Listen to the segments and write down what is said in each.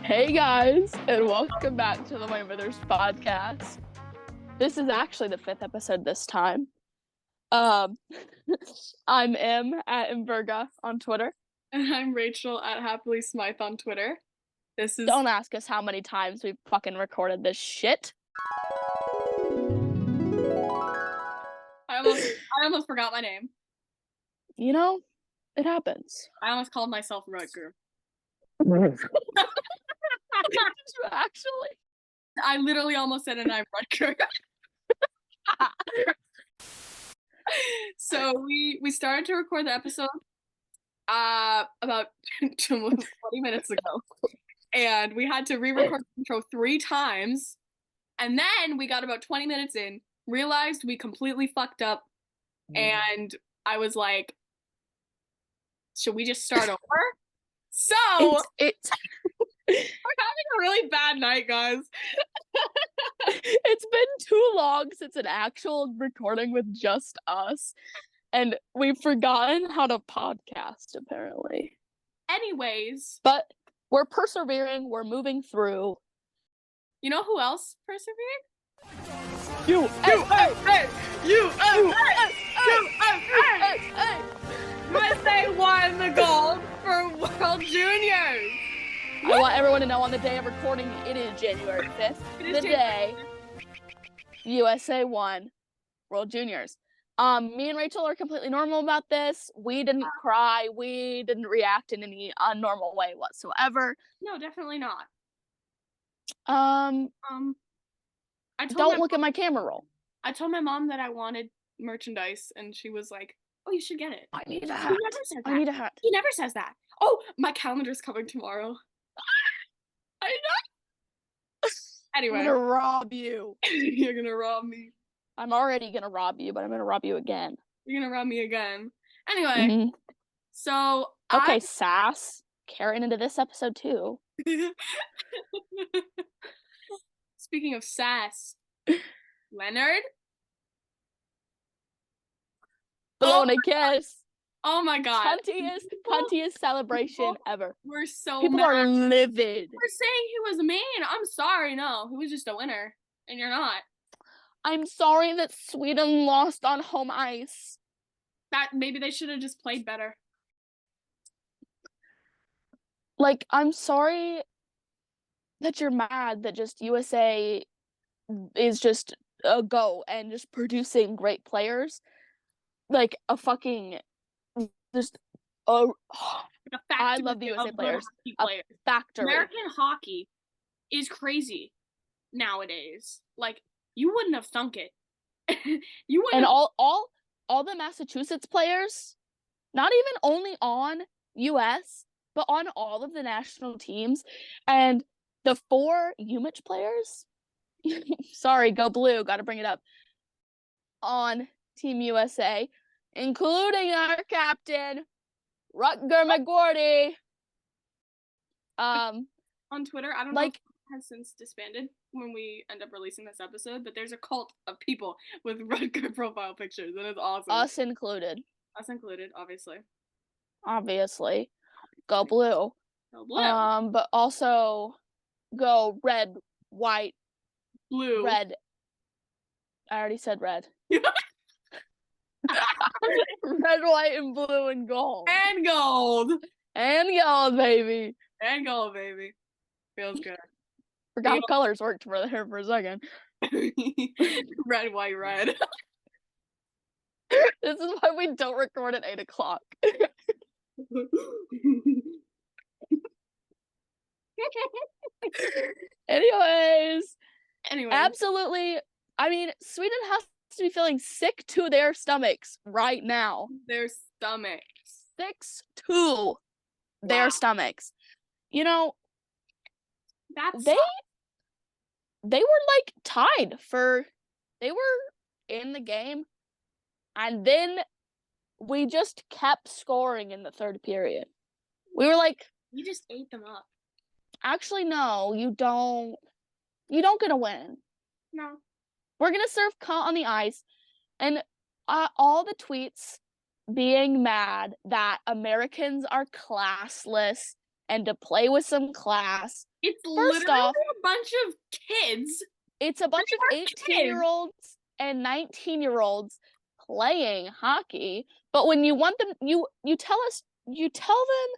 Hey guys, and welcome back to the Weymouthers podcast. This is actually the 5th episode this time. I'm M at Imberga on Twitter. And I'm Rachel at Happily Smythe on Twitter. Don't ask us how many times we've fucking recorded this shit. I almost forgot my name. You know, it happens. I almost called myself Rutger. Did you actually? I literally almost said, and I'm Rutger. So we started to record the episode about 20 minutes ago, and we had to re-record the intro 3 times, and then we got about 20 minutes in, realized we completely fucked up, and I was like, should we just start over? So we're having a really bad night, guys. It's been too long since an actual recording with just us, and we've forgotten how to podcast, apparently. Anyways. But we're persevering, we're moving through. You know who else persevered? USA won the gold for World Juniors. I want everyone to know on the day of recording, it is January 5th, the day USA won World Juniors. Me and Rachel are completely normal about this. We didn't cry. We didn't react in any unnormal way whatsoever. No, definitely not. Don't look at my camera roll. I told my mom that I wanted merchandise, and she was like, "Oh, you should get it." I need a hat. I need a hat. He never says that. Oh, my calendar's coming tomorrow. I know. Anyway. I'm gonna rob you. You're gonna rob me. I'm already gonna rob you, but I'm gonna rob you again. You're gonna rob me again. Anyway, so okay, sass. Carrying into this episode too. Speaking of sass, Leonard? Blowing a kiss. Oh my god. Cuntiest celebration ever. We're so People mad. are livid. We're saying he was mean. I'm sorry. No, he was just a winner. And you're not. I'm sorry that Sweden lost on home ice. That maybe they should have just played better. Like, I'm sorry that you're mad that just USA is just a go and just producing great players. Like a fucking just I love the USA players. A factory. American hockey is crazy nowadays. Like, you wouldn't have thunk it. You wouldn't. And all the Massachusetts players, not even only on US, but on all of the national teams, and the 4 UMich players. Sorry, go blue. Got to bring it up. On Team USA, including our captain, Rutger McGordy. On Twitter, I don't know if it has since disbanded when we end up releasing this episode, but there's a cult of people with Rutger profile pictures, and it's awesome. Us included. Us included, obviously. Obviously. Go blue. Go blue. But also go red, white, blue. Red. I already said red. Red, white, and blue, and gold. And gold. And gold, baby. And gold, baby. Feels good. Forgot colors worked for here for a second. Red, white, red. This is why we don't record at 8 o'clock. Anyways, absolutely. I mean, Sweden has to be feeling sick to their stomachs right now. Their stomachs. Sick to their stomachs. You know, they were like tied for. They were in the game, and then we just kept scoring in the 3rd period. We were like, you just ate them up. Actually, no, you don't. You don't get a win. No. We're gonna serve on the ice, And all the tweets being mad that Americans are classless and to play with some class. It's First literally off, a bunch of kids. it's a bunch of They are 18-year-olds and 19-year-olds playing hockey, but when you want them, you tell them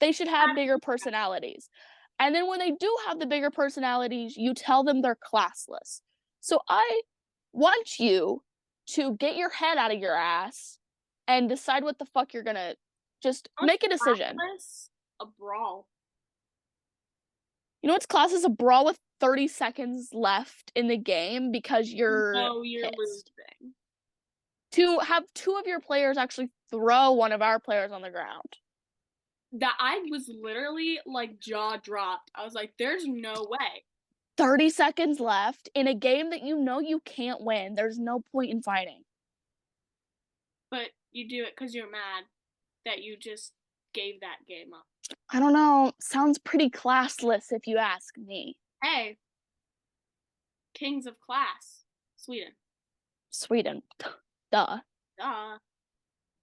they should have bigger personalities. And then when they do have the bigger personalities, you tell them they're classless. So I want you to get your head out of your ass and decide what the fuck you're gonna just make a decision. A brawl. You know what's classless? A brawl with 30 seconds left in the game because you're pissed. Losing. To have two of your players actually throw one of our players on the ground. That I was literally like jaw dropped. I was like, there's no way. 30 seconds left in a game that you know you can't win. There's no point in fighting. But you do it because you're mad that you just gave that game up. I don't know. Sounds pretty classless if you ask me. Hey. Kings of class. Sweden. Duh.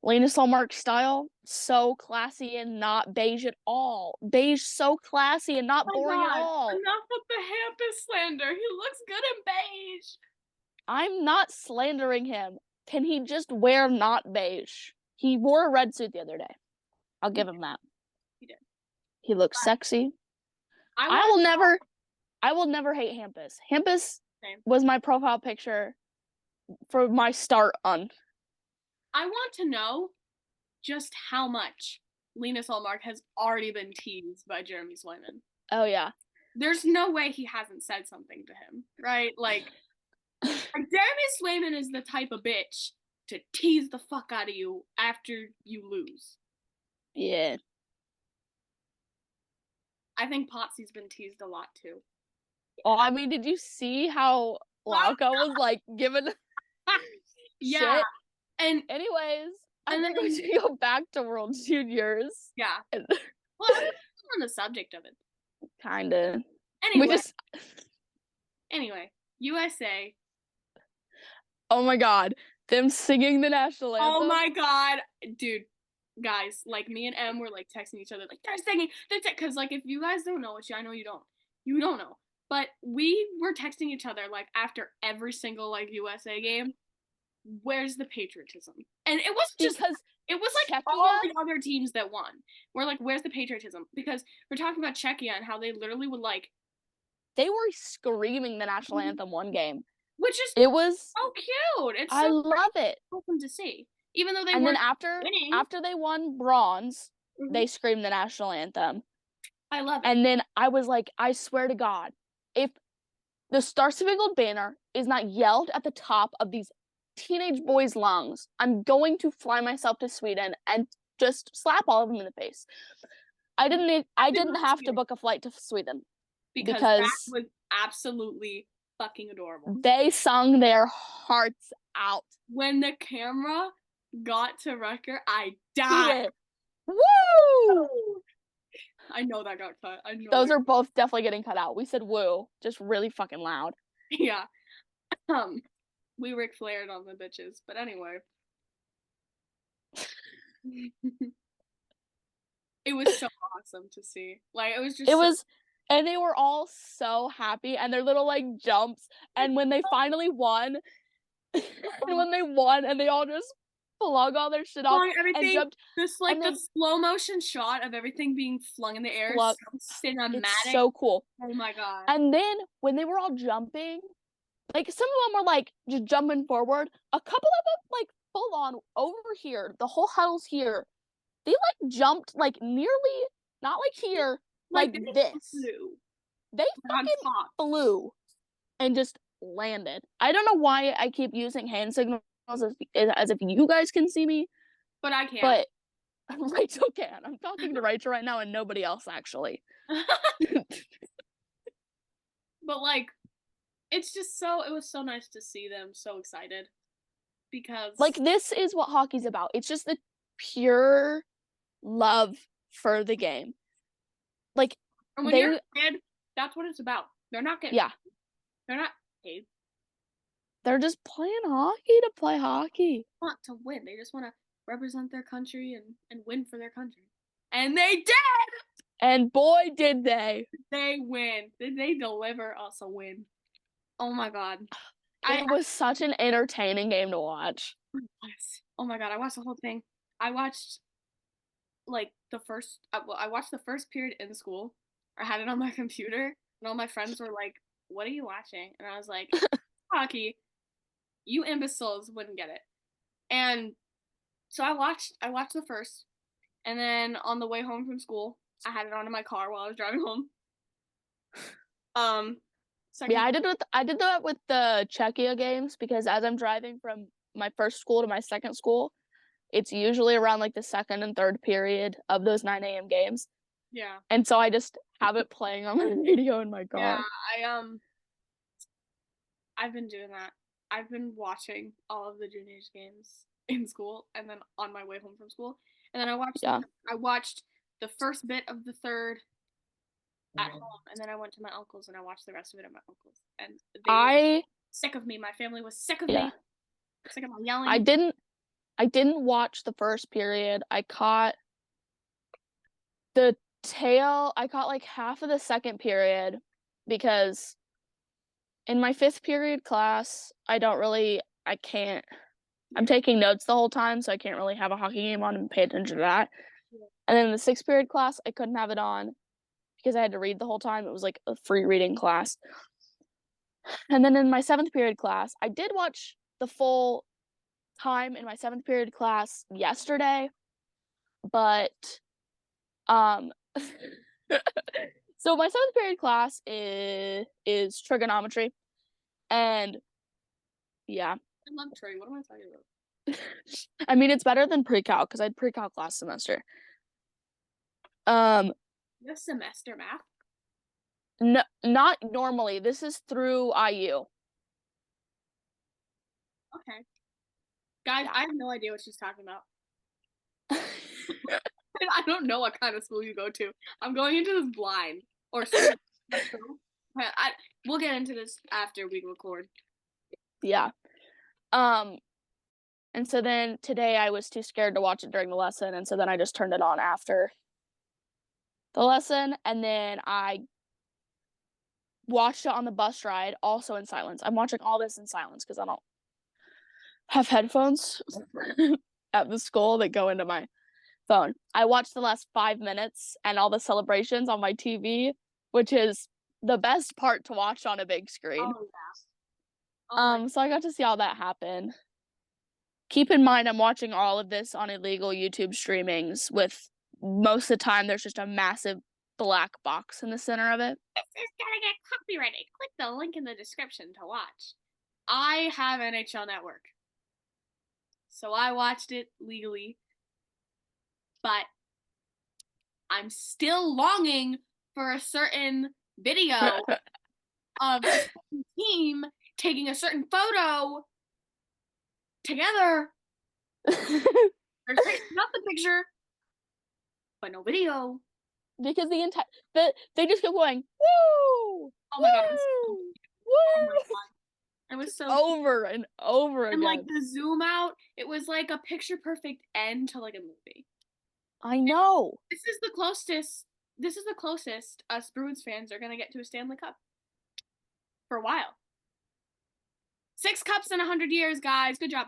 Linus Ullmark style, so classy and not beige at all. Beige, so classy and not boring at all. Enough with the Hampus slander. He looks good in beige. I'm not slandering him. Can he just wear not beige? He wore a red suit the other day. I'll give him that. He did. He looks sexy. I will never hate Hampus. Hampus was my profile picture for my start on. I want to know just how much Linus Ullmark has already been teased by Jeremy Swayman. Oh, yeah. There's no way he hasn't said something to him, right? Like Jeremy Swayman is the type of bitch to tease the fuck out of you after you lose. Yeah. I think Potsy's been teased a lot, too. Oh, I mean, did you see how Lauka was, like, given yeah. shit? And anyways, I think we should go back to World Juniors. Yeah. Well, on the subject of it. Kinda. Anyway, USA. Oh my god. Them singing the national anthem. Oh my god. Dude, guys, like me and Em were like texting each other, like, they're singing. Because, like, if you guys don't know, which I know you don't know. But we were texting each other, like, after every single, like, USA game. Where's the patriotism? And it wasn't just because it was like Czechia, all the other teams that won. We're like, where's the patriotism? Because we're talking about Czechia and how they literally would like they were screaming the national anthem one game. It was so cute. It's I love it. Awesome to see. Even though they and weren't then winning. after they won bronze, they screamed the national anthem. I love it. And then I was like, I swear to God, if the Star Spangled Banner is not yelled at the top of these teenage boys' lungs, I'm going to fly myself to Sweden and just slap all of them in the face. I didn't have to book a flight to Sweden because that was absolutely fucking adorable. They sung their hearts out. When the camera got to Rutger, I died. Woo! I know that got cut. I know those are both definitely getting cut out. We said woo, just really fucking loud. Yeah. We Ric Flaired on the bitches, but anyway. It was so awesome to see. Like, it was just and they were all so happy, and their little, like, jumps, and when they finally won, and they all just flung all their shit off and jumped. Just, like, the slow motion shot of everything being flung in the air is so cinematic. It's so cool. Oh my god. And then, when they were all jumping, like, some of them were, like, just jumping forward. A couple of them, like, full on over here. The whole huddle's here. They, like, jumped, like, nearly, not like here, like this. They fucking flew and just landed. I don't know why I keep using hand signals as if you guys can see me. But I can't. But Rachel can. I'm talking to Rachel right now and nobody else, actually. But, like, it's just it was so nice to see them so excited. Because, like, this is what hockey's about. It's just the pure love for the game. Like, and when you're a kid, that's what it's about. They're not getting paid. They're not paid. They're just playing hockey to play hockey. Want to win. They just want to represent their country and win for their country. And they did! And boy, did they. They win. Did they deliver us a win? Oh my god. It was such an entertaining game to watch. Oh my god, I watched the whole thing. I watched like the first I watched the first period in school. I had it on my computer and all my friends were like, "What are you watching?" And I was like, "Hockey. You imbeciles wouldn't get it." And so I watched the first, and then on the way home from school, I had it on in my car while I was driving home. Second, Yeah, I did that with the Czechia games because as I'm driving from my first school to my second school, it's usually around like the second and third period of those 9 a.m. games. yeah. And so I just have it playing on my radio in my car. Yeah, I've been doing that. I've been watching all of the juniors games in school and then on my way home from school. And then I watched the first bit of the third at home, and then I went to my uncle's and I watched the rest of it at my uncle's. And they were sick of me. My family was sick of me. Sick of my yelling. I didn't watch the first period. I caught like half of the second period because in my 5th period class, I'm taking notes the whole time, so I can't really have a hockey game on and pay attention to that. Yeah. And then in the 6th period class, I couldn't have it on because I had to read the whole time. It was like a free reading class. And then in my 7th period class, I did watch the full time in my 7th period class yesterday, but so my 7th period class is trigonometry, and yeah. I love trig. What am I talking about? I mean, it's better than pre-calc because I had pre-calc last semester. This semester math? No, not normally. This is through IU. Okay. Guys, I have no idea what she's talking about. I don't know what kind of school you go to. I'm going into this blind. Or we'll get into this after we record. Yeah. And so then today I was too scared to watch it during the lesson, and so then I just turned it on after the lesson, and then I watched it on the bus ride, also in silence. I'm watching all this in silence because I don't have headphones at the school that go into my phone. I watched the last 5 minutes and all the celebrations on my TV, which is the best part to watch on a big screen. Oh, yeah. So I got to see all that happen. Keep in mind, I'm watching all of this on illegal YouTube streamings with most of the time there's just a massive black box in the center of it. This is gonna get copyrighted. Click the link in the description to watch. I have NHL Network, so I watched it legally, but I'm still longing for a certain video of a team taking a certain photo together. There's not the picture, but no video. Because they just kept going, woo! Oh my god, it was so over and over again. And like the zoom out, it was like a picture perfect end to like a movie. I know. This is the closest us Bruins fans are gonna get to a Stanley Cup. For a while. 6 cups in 100 years, guys. Good job.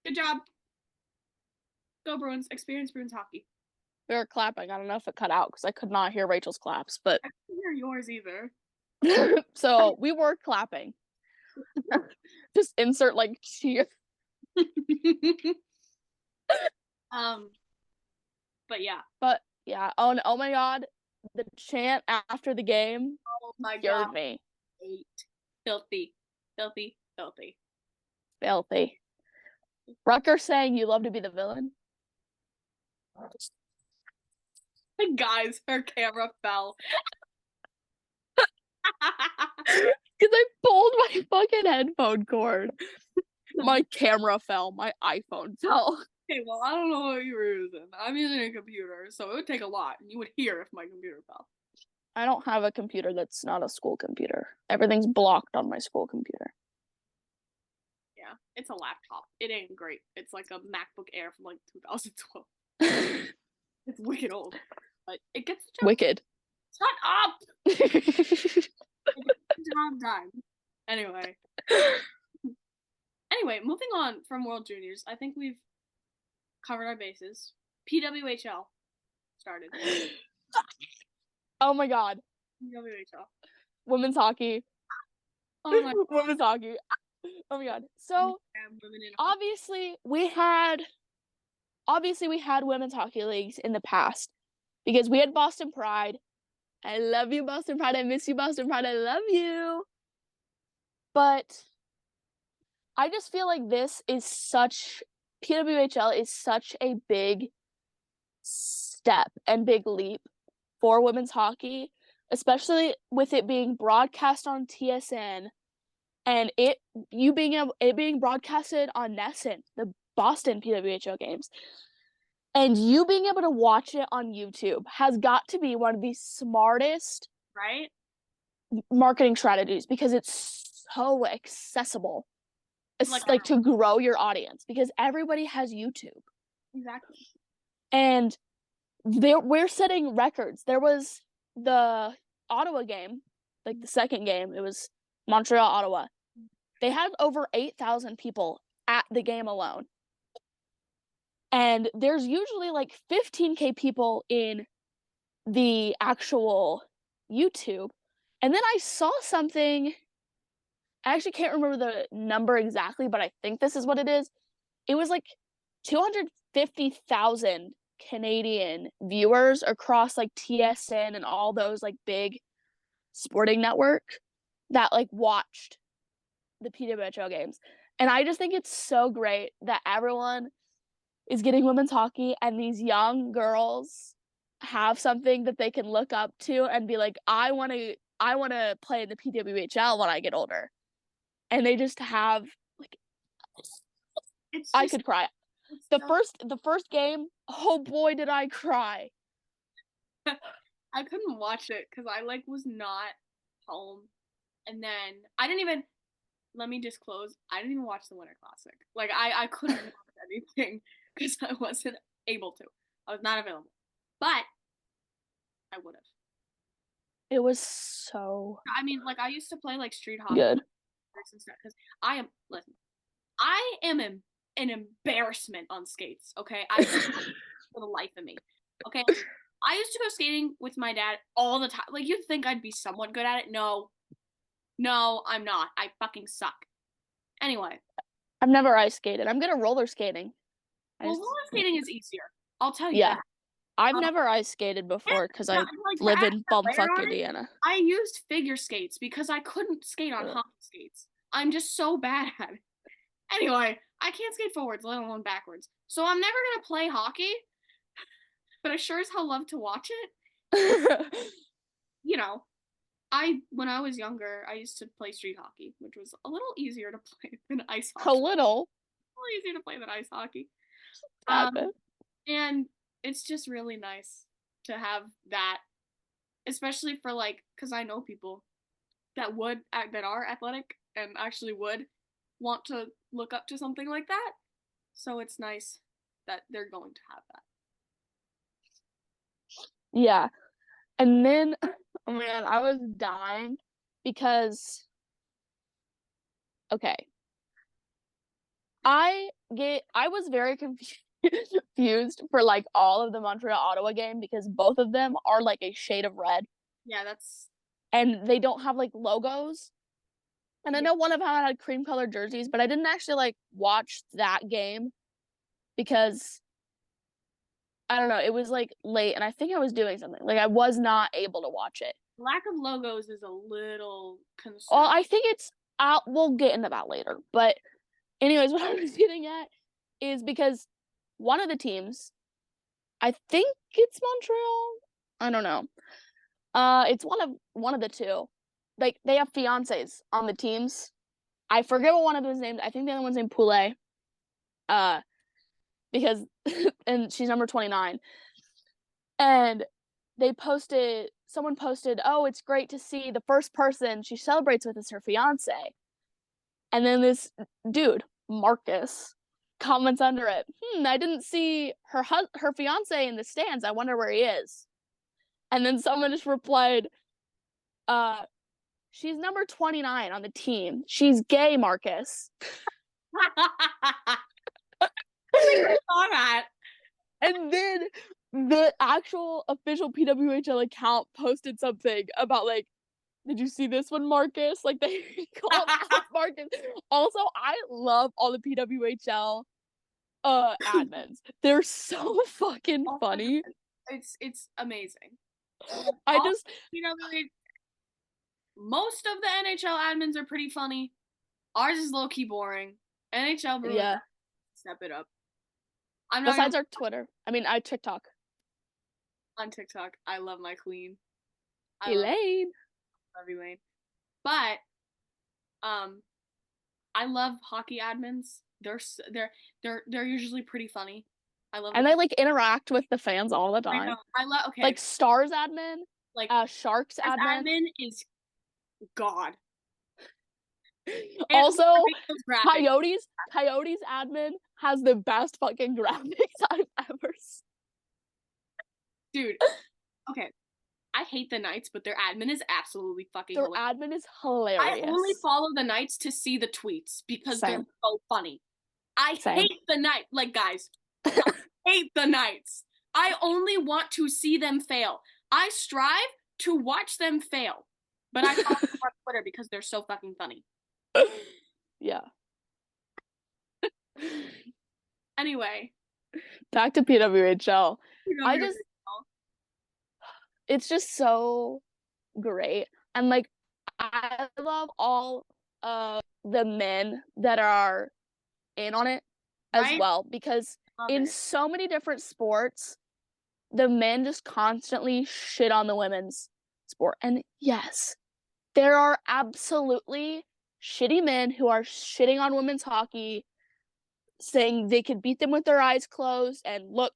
Good job. Go Bruins. Experience Bruins hockey. We were clapping. I don't know if it cut out because I could not hear Rachel's claps, but I couldn't hear yours either. So we were clapping. Just insert like cheer. But yeah. Oh my god, the chant after the game. Oh my god. Scared me. Filthy. Rutger saying you love to be the villain. Guys, her camera fell. Because I pulled my fucking headphone cord. My camera fell. My iPhone fell. Okay, well, I don't know what you were using. I'm using a computer, so it would take a lot, and you would hear if my computer fell. I don't have a computer that's not a school computer. Everything's blocked on my school computer. Yeah, it's a laptop. It ain't great. It's like a MacBook Air from like 2012. It's wicked old, but it gets the job. Wicked. Shut up! It gets the job done. Anyway, moving on from World Juniors, I think we've covered our bases. PWHL started. Oh my god. PWHL. Women's hockey. Oh my god. Women's hockey. Oh my god. So obviously we had women's hockey leagues in the past because we had Boston Pride. I love you, Boston Pride. I miss you, Boston Pride. I love you. But I just feel like PWHL is such a big step and big leap for women's hockey, especially with it being broadcast on TSN and it being broadcasted on NESN, the Boston PWHL games. And you being able to watch it on YouTube has got to be one of the smartest marketing strategies because it's so accessible. It's like to grow your audience because everybody has YouTube. Exactly. And we're setting records. There was the Ottawa game, like the second game. It was Montreal, Ottawa. They had over 8,000 people at the game alone. And there's usually like 15K people in the actual YouTube. And then I saw something, I actually can't remember the number exactly, but I think this is what it is. It was like 250,000 Canadian viewers across like TSN and all those like big sporting network that like watched the PWHL games. And I just think it's so great that everyone is getting women's hockey and these young girls have something that they can look up to and be like, I want to play in the PWHL when I get older. And they just have like I could cry. The first game, oh boy did I cry. I couldn't watch it because I like was not home. And then I didn't even let me disclose, I didn't even watch the Winter Classic. Like I couldn't watch anything because I wasn't able to. I was not available. But I would have. It was so I mean, like I used to play like street hockey good. Because I am an embarrassment on skates, okay? For the life of me. Okay? I used to go skating with my dad all the time. Like you'd think I'd be somewhat good at it. No. No, I'm not. I fucking suck. Anyway. I've never ice skated. I'm good at roller skating. Roller skating is easier. I'll tell you that. I've never ice skated before because I live in bumfuck Indiana. I used figure skates because I couldn't skate on hockey skates. I'm just so bad at it. Anyway, I can't skate forwards, let alone backwards. So I'm never gonna play hockey, but I sure as hell love to watch it. You know, when I was younger, I used to play street hockey, which was a little easier to play than ice hockey. A little easier to play than ice hockey. And it's just really nice to have that, especially for like, because I know people that are athletic and actually would want to look up to something like that. So it's nice that they're going to have that. Yeah. And then, oh my god, I was dying because, okay, I was very confused for like all of the Montreal Ottawa game because both of them are like a shade of red. Yeah, and they don't have like logos. And I know one of them had cream colored jerseys, but I didn't actually like watch that game because I don't know, it was like late and I think I was doing something. Like I was not able to watch it. Lack of logos is a little concerning. Well, I think we'll get into that later. But anyways, what I was getting at is because one of the teams, I think it's Montreal. I don't know. It's one of the two. Like they have fiancés on the teams. I forget what one of them's named. I think the other one's named Poulet. Because and she's number 29. And someone posted, "Oh, it's great to see the first person she celebrates with is her fiance." And then this dude Marcus comments under it, I didn't see her fiance in the stands. I wonder where he is. And then someone just replied, she's number 29 on the team. She's gay, Marcus. I saw that. And then the actual official PWHL account posted something about, like, did you see this one, Marcus? Like, they called out Marcus. Also, I love all the PWHL admins. They're so fucking funny. It's amazing. I just, most of the NHL admins are pretty funny. Ours is low key boring. NHL Bruins, yeah. Step it up. Besides our Twitter, I TikTok. On TikTok, I love my queen, Elaine. Love Elaine. But, I love hockey admins. They're usually pretty funny. I love. And they like interact with the fans all the time. I know. I love. Okay. Like Stars admin, like Sharks admin. Admin is God. Also, Coyotes admin has the best fucking graphics I've ever seen. Dude, okay. I hate the Knights, but their admin is absolutely fucking hilarious. Their admin is hilarious. I only follow the Knights to see the tweets because they're so funny. I hate the Knights. Like, guys, I hate the Knights. I only want to see them fail. I strive to watch them fail. But I follow them on Twitter because they're so fucking funny. Yeah. Anyway. Back to PWHL. It's just so great. And, like, I love all of the men that are in on it as well. Because in so many different sports, the men just constantly shit on the women's sport. And yes, there are absolutely shitty men who are shitting on women's hockey, saying they could beat them with their eyes closed and look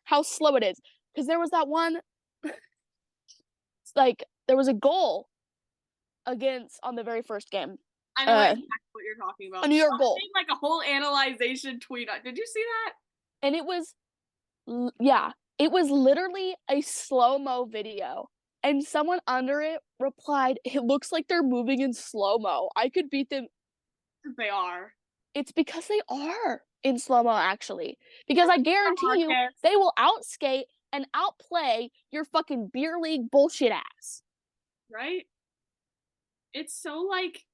how slow it is. Because there was that one, like, there was a goal on the very first game. I know exactly what you're talking about. A New York goal. Like a whole analyzation tweet. Did you see that? And it was literally a slow-mo video. And someone under it replied, it looks like they're moving in slow-mo. I could beat them. They are. It's because they are in slow-mo, actually. Because I guarantee you, they will outskate and outplay your fucking beer league bullshit ass. Right? It's so, like,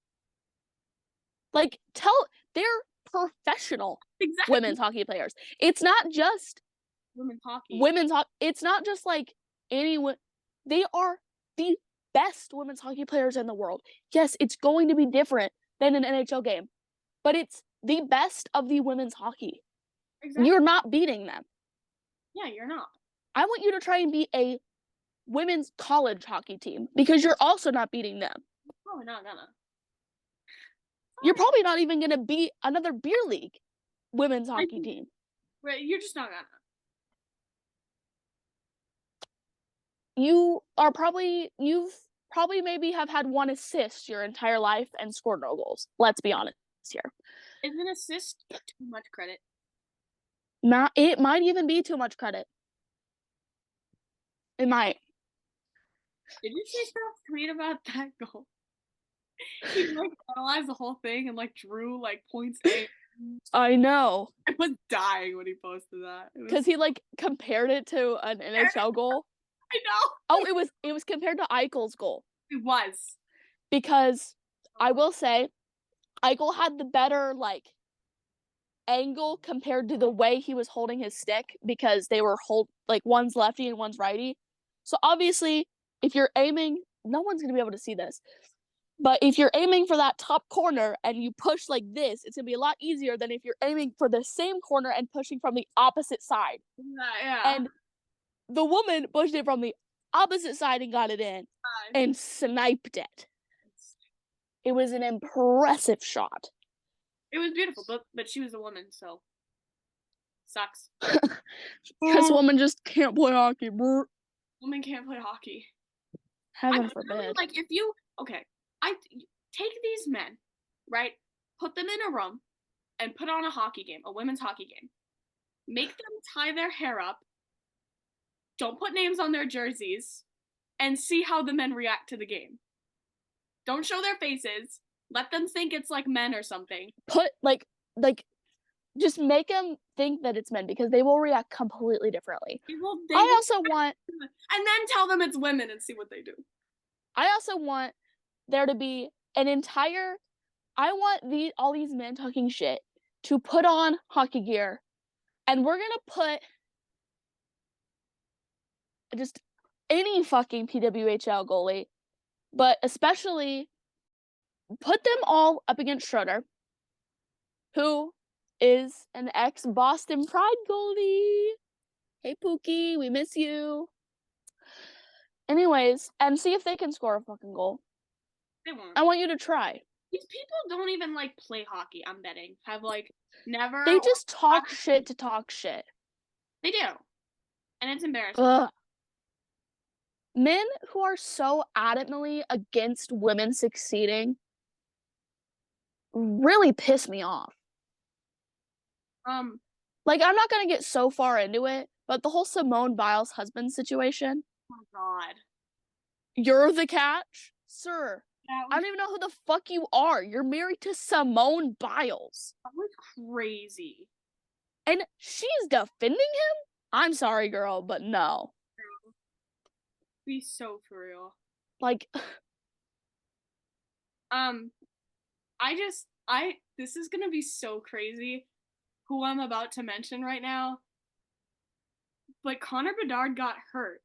they're professional women's hockey players. It's not just women's hockey. It's not just, like, anyone. They are the best women's hockey players in the world. Yes, it's going to be different than an NHL game, but it's the best of the women's hockey. Exactly. You're not beating them. Yeah, you're not. I want you to try and beat a women's college hockey team because you're also not beating them. Probably not gonna. You're probably not even gonna beat another beer league women's hockey team. Right, you're just not gonna. You've probably maybe have had one assist your entire life and scored no goals. Let's be honest here. Is an assist too much credit? It might even be too much credit. It might. Did you see Steph's tweet about that goal? He like analyzed the whole thing and like drew like points. I know. I was dying when he posted that. Because he like compared it to an NHL goal. I know. Oh, it was compared to Eichel's goal. It was. Because I will say, Eichel had the better like angle compared to the way he was holding his stick because they were one's lefty and one's righty. So obviously, if you're aiming, no one's gonna be able to see this. But if you're aiming for that top corner and you push like this, it's gonna be a lot easier than if you're aiming for the same corner and pushing from the opposite side. Yeah. And the woman pushed it from the opposite side and got it in and sniped it. It was an impressive shot. It was beautiful, but she was a woman, so sucks. Because women just can't play hockey. Women can't play hockey. Heaven forbid. Like I take these men, right? Put them in a room and put on a women's hockey game. Make them tie their hair up. Don't put names on their jerseys, and see how the men react to the game. Don't show their faces. Let them think it's like men or something. Put just make them think that it's men because they will react completely differently. I also want, and then tell them it's women and see what they do. I also want there to be an entire. I want all these men talking shit to put on hockey gear, and we're gonna put just any fucking PWHL goalie, but especially put them all up against Schroeder, who is an ex-Boston Pride goalie. Hey, Pookie, we miss you. Anyways, and see if they can score a fucking goal. They won't. I want you to try. These people don't even, like, play hockey, I'm betting. Have, like, never... They just talk shit to talk shit. They do. And it's embarrassing. Ugh. Men who are so adamantly against women succeeding really piss me off. Like, I'm not gonna get so far into it, but the whole Simone Biles husband situation. Oh my god. You're the catch? Sir, I don't even know who the fuck you are. You're married to Simone Biles. That was crazy. And she's defending him? I'm sorry, girl, but no. Be so for real. Like, this is gonna be so crazy who I'm about to mention right now. But Connor Bedard got hurt.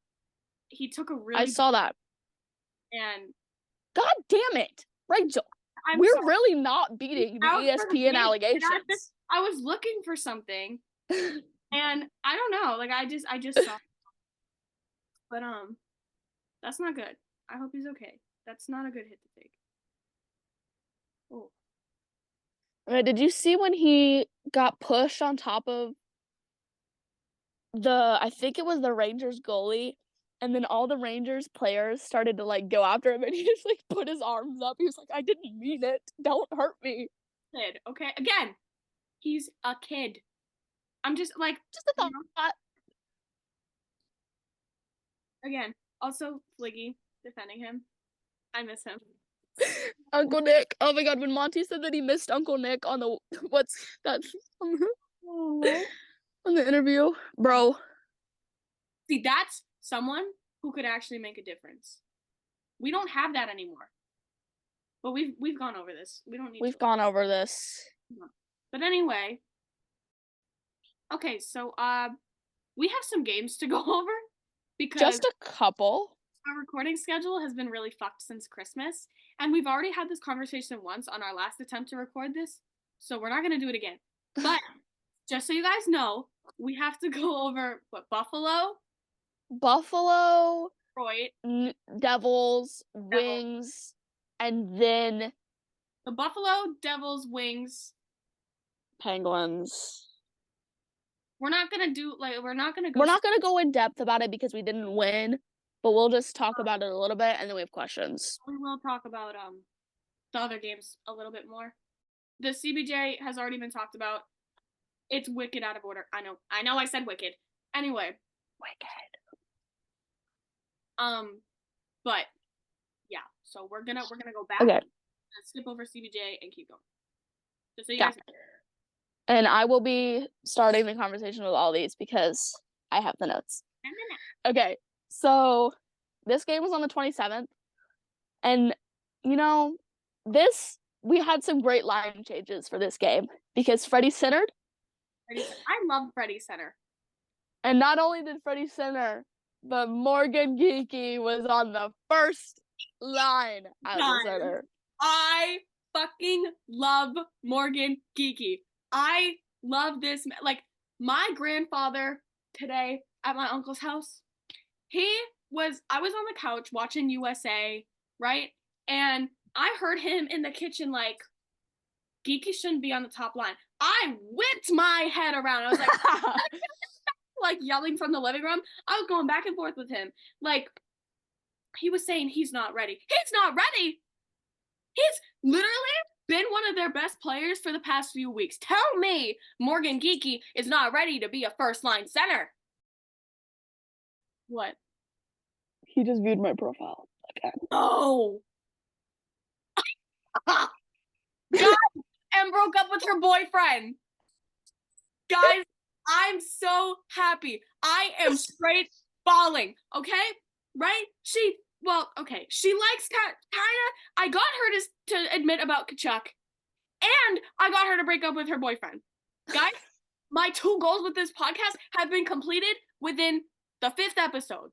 He took a really... I saw that. And... God damn it! Rachel, we're really not beating the ESPN allegations. I was looking for something, and I don't know. Like, I just saw... But, that's not good. I hope he's okay. That's not a good hit to take. Oh. Did you see when he got pushed on top of I think it was the Rangers goalie, and then all the Rangers players started to, like, go after him, and he just, like, put his arms up. He was like, I didn't mean it. Don't hurt me. Kid, okay? Again, he's a kid. I'm just, like... Just a thought. Again, also, Fliggy defending him. I miss him. Uncle Nick. Oh my god, when Monty said that he missed Uncle Nick on the... What's that? On the interview. Bro. See, that's someone who could actually make a difference. We don't have that anymore. But we've gone over this. We don't need We've gone over this. But anyway. Okay, so we have some games to go over because just a couple. Our recording schedule has been really fucked since Christmas, and we've already had this conversation once on our last attempt to record this, so we're not going to do it again. But just so you guys know, we have to go over Buffalo, Detroit, Devils, Wings, and then the Buffalo, Devils, Wings, Penguins. We're not gonna go in depth about it because we didn't win, but we'll just talk about it a little bit, and then we have questions. We will talk about the other games a little bit more. The CBJ has already been talked about. It's wicked out of order. I know I said wicked. Anyway. Wicked. But yeah, so we're gonna go back. Okay. And skip over CBJ and keep going. Just so you guys know. And I will be starting the conversation with all these because I have the notes. Okay, so this game was on the 27th. And, you know, we had some great line changes for this game because Freddie centered. I love Freddie center. And not only did Freddie center, but Morgan Geeky was on the first line as a center. I fucking love Morgan Geeky. I love this. Like, my grandfather today at my uncle's house, I was on the couch watching USA, right? And I heard him in the kitchen like, Geeky shouldn't be on the top line. I whipped my head around. I was like, like yelling from the living room. I was going back and forth with him. Like, he was saying he's not ready. He's not ready! He's literally been one of their best players for the past few weeks. Tell me Morgan Geeky is not ready to be a first-line center. What? He just viewed my profile again. Oh. God, and broke up with her boyfriend. Guys, I'm so happy. I am straight falling, okay? Right? She likes kinda. I got her to admit about Kachuk, and I got her to break up with her boyfriend. Guys, my 2 goals with this podcast have been completed within the 5th episode.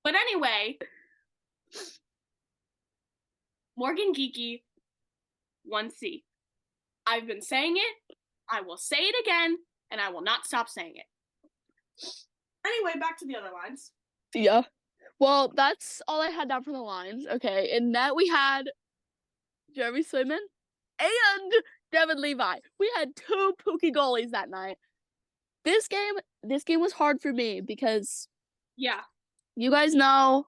But anyway, Morgan Geeky, 1C. I've been saying it, I will say it again, and I will not stop saying it. Anyway, back to the other lines. Yeah. Well, that's all I had down for the lines. Okay, in net we had Jeremy Swayman and Devin Levi. We had 2 Pookie goalies that night. This game was hard for me because you guys know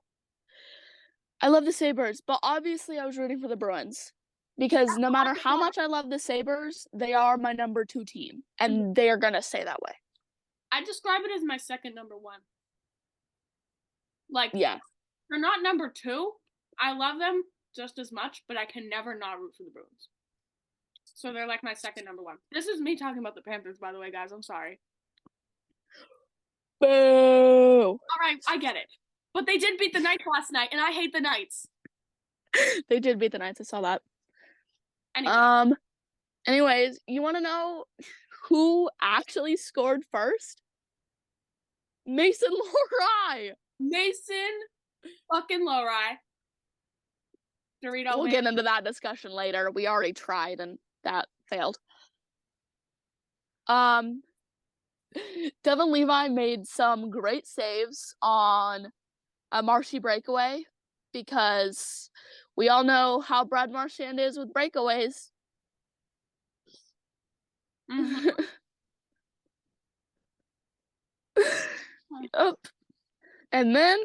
I love the Sabres, but obviously I was rooting for the Bruins. Because no matter how much I love the Sabres, they are my number 2 team. And they are gonna stay that way. I describe it as my second number 1. Like, yeah, they're not number 2. I love them just as much, but I can never not root for the Bruins. So they're like my second number 1. This is me talking about the Panthers, by the way, guys. I'm sorry. Boo! All right, I get it. But they did beat the Knights last night, and I hate the Knights. They did beat the Knights. I saw that. Anyway. Anyways, you want to know who actually scored first? Mason Lohrei. Mason fucking Lohrei. Dorito. We'll get into that discussion later. We already tried, and that failed. Devin Levi made some great saves on a Marshy breakaway because we all know how Brad Marchand is with breakaways. Mm-hmm. Yep. And then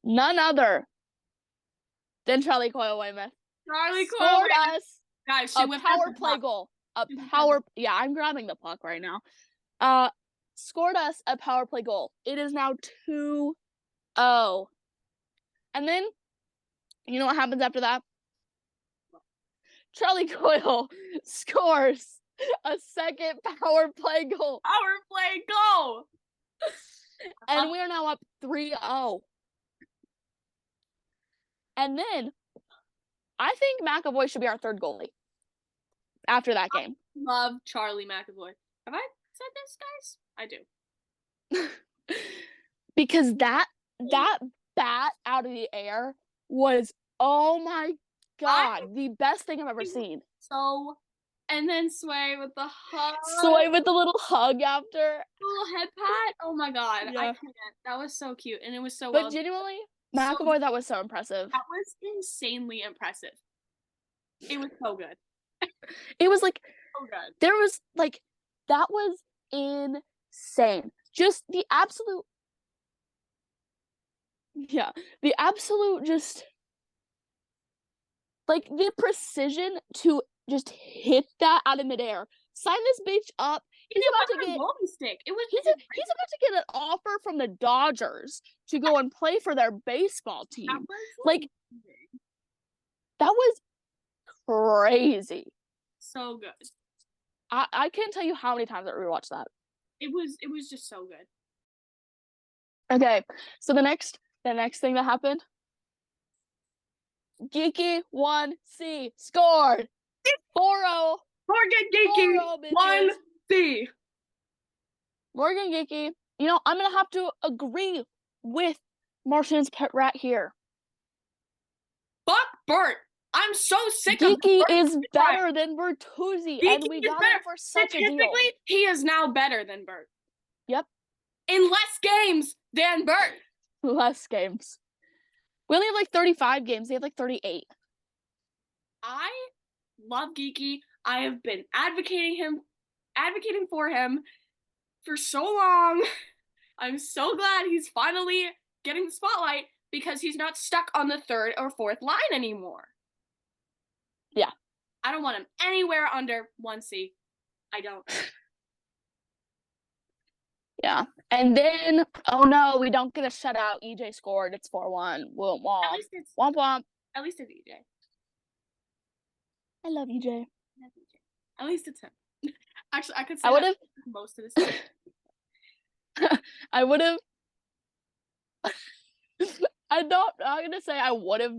none other than Charlie Coyle Weymouth. Charlie Coyle scored us guys, a power play goal. Yeah, I'm grabbing the puck right now. Scored us a power play goal. It is now 2-0. And then, you know what happens after that? Charlie Coyle scores a second power play goal. Power play goal! And we are now up 3-0. And then, I think McAvoy should be our 3rd goalie after that game. I love Charlie McAvoy. Have I said this, guys? I do. Because that bat out of the air was, oh my god, the best thing I've ever seen. So, and then Sway with the hug. Sway with the little hug after. Little head pat. Oh my god, yeah. I can't. That was so cute, and it was so But genuinely, McAvoy, that was so impressive. That was insanely impressive. It was so good. It was like, so good. There was like, that was insane. Just the absolute, just, like, the precision to just hit that out of midair. Sign this bitch up. He's about to get stick. He's about to get an offer from the Dodgers to go and play for their baseball team. That was crazy. So good. I can't tell you how many times I rewatched that. It was just so good. Okay, so the next thing that happened, Geeky 1C scored 4-0. Morgan Geeky 1C. Morgan Geeky. You know, I'm gonna have to agree with Martian's pet rat here. Fuck Bert. I'm so sick of Geeky is better than Bertuzzi, and we got him for such a deal. He is now better than Bert. Yep. In less games than Bert. Less games. We only have like 35 games. They have like 38. I love Geeky. I have been advocating for him for so long. I'm so glad he's finally getting the spotlight because he's not stuck on the 3rd or 4th line anymore. don't want him anywhere under 1C. I don't. Yeah. And then, oh no, we don't get a shutout. EJ scored. It's 4-1. Womp womp. Womp womp. At least it's EJ. I love EJ. At least it's him. Actually, I could say I would have most of the season. I would have I'm gonna say I would have.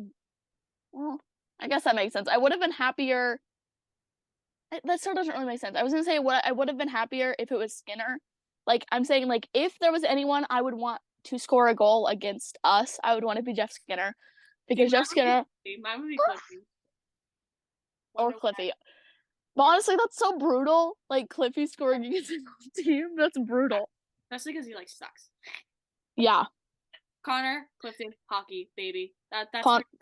Well, I guess that makes sense. I would have been happier. That still doesn't really make sense. I was gonna say I would have been happier if it was Skinner. Like I'm saying, like if there was anyone I would want to score a goal against us, I would want to be Jeff Skinner, because Jeff Skinner. Mine would be Cliffy. Or Cliffy. But honestly, that's so brutal. Like Cliffy scoring against his own team. That's brutal. Especially because he sucks. Yeah. Connor, Clifton, hockey, baby. That's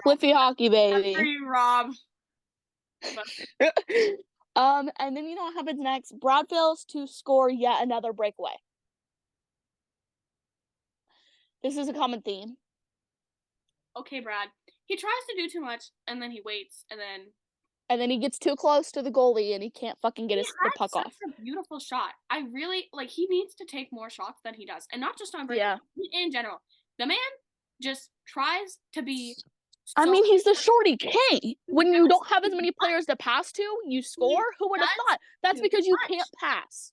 Cliffy hockey, baby. That's for you, Rob. And then you know what happens next? Brad fails to score yet another breakaway. This is a common theme. Okay, Brad. He tries to do too much, and then he waits, and then he gets too close to the goalie, and he can't fucking get the puck off. That's a beautiful shot. I really he needs to take more shots than he does, and not just on break. Yeah. In general, the man just tries to be. I mean, he's the shorty king. When you don't have as many players to pass to, you score. Who would have thought? That's because you can't pass.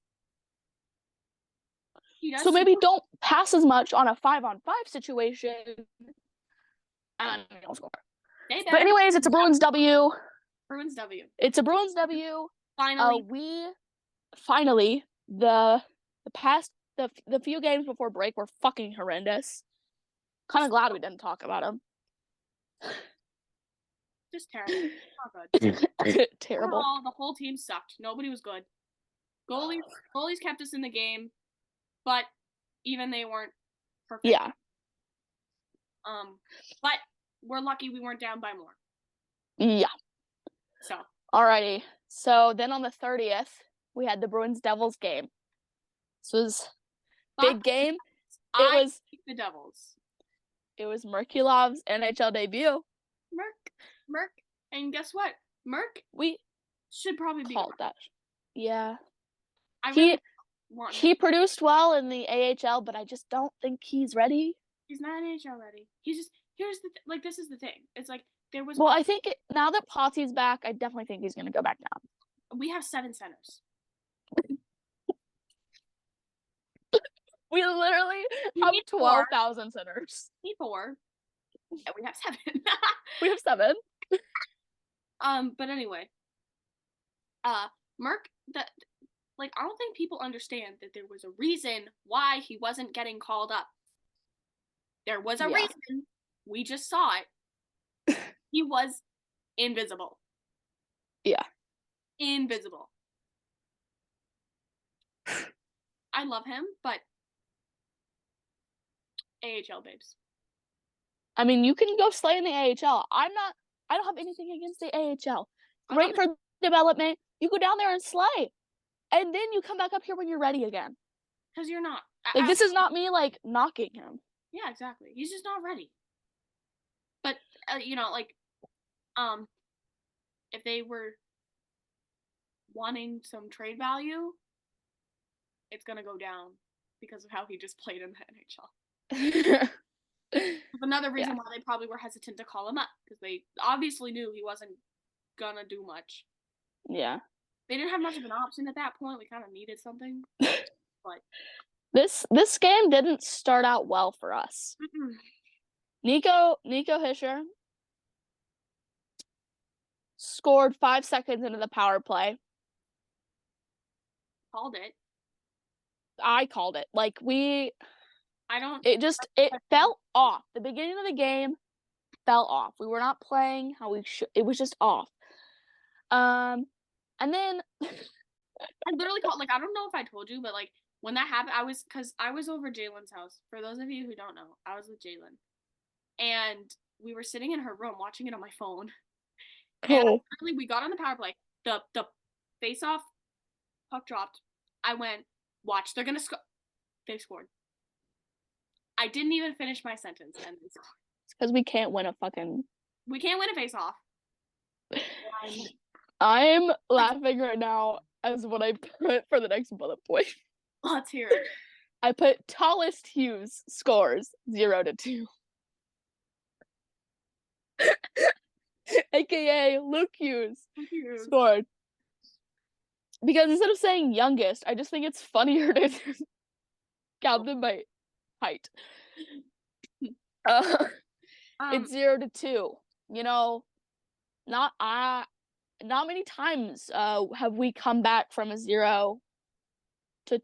So maybe don't pass as much on a 5-on-5 situation, and you'll score. But anyways, it's a Bruins W. Bruins W. It's a Bruins W. Finally, the few games before break were fucking horrendous. Kind of glad we didn't talk about them. Just terrible. Not good. Terrible. Overall, the whole team sucked. Nobody was good. Goalies kept us in the game, but even they weren't perfect. Yeah. But we're lucky we weren't down by more. Yeah. So. Alrighty. So then on the 30th, we had the Bruins Devils game. This was big game. It was the Devils. It was Merkulov's NHL debut. Merk, and guess what? We should probably be called that. Yeah. He produced well in the AHL, but I just don't think he's ready. He's not AHL ready. He's just this is the thing. It's there was. Well, I think now that Potsy's back, I definitely think he's gonna go back down. We have 7 centers. We literally have 12,000 centers. We need 4. And we have 7. We have 7. But anyway. Merk, I don't think people understand that there was a reason why he wasn't getting called up. There was a reason. We just saw it. He was invisible. Yeah. Invisible. I love him, but AHL babes. I mean, you can go slay in the AHL. I don't have anything against the AHL. Great for development. You go down there and slay. And then you come back up here when you're ready again. Because you're not. This is not me, knocking him. Yeah, exactly. He's just not ready. But, if they were wanting some trade value, it's going to go down because of how he just played in the NHL. Another reason why they probably were hesitant to call him up, because they obviously knew he wasn't going to do much. Yeah. They didn't have much of an option at that point. We kind of needed something. But this game didn't start out well for us. Nico Hischier scored 5 seconds into the power play. Called it. I called it. It felt off. The beginning of the game fell off. We were not playing how we should. It was just off. And then I literally called, I don't know if I told you, but when that happened, I was over Jalen's house. For those of you who don't know, I was with Jalen. And we were sitting in her room watching it on my phone. And we got on the power play. The face-off puck dropped. I went, watch, they're gonna score. They scored. I didn't even finish my sentence, and they scored. It's because we can't win a face-off. I'm laughing right now as what I put for the next bullet point. Let's hear it. I put tallest Hughes scores 0-2. AKA Luke Hughes scored. Because instead of saying youngest, I just think it's funnier to count them by height. It's 0-2. You know, not many times have we come back from a 0-2, a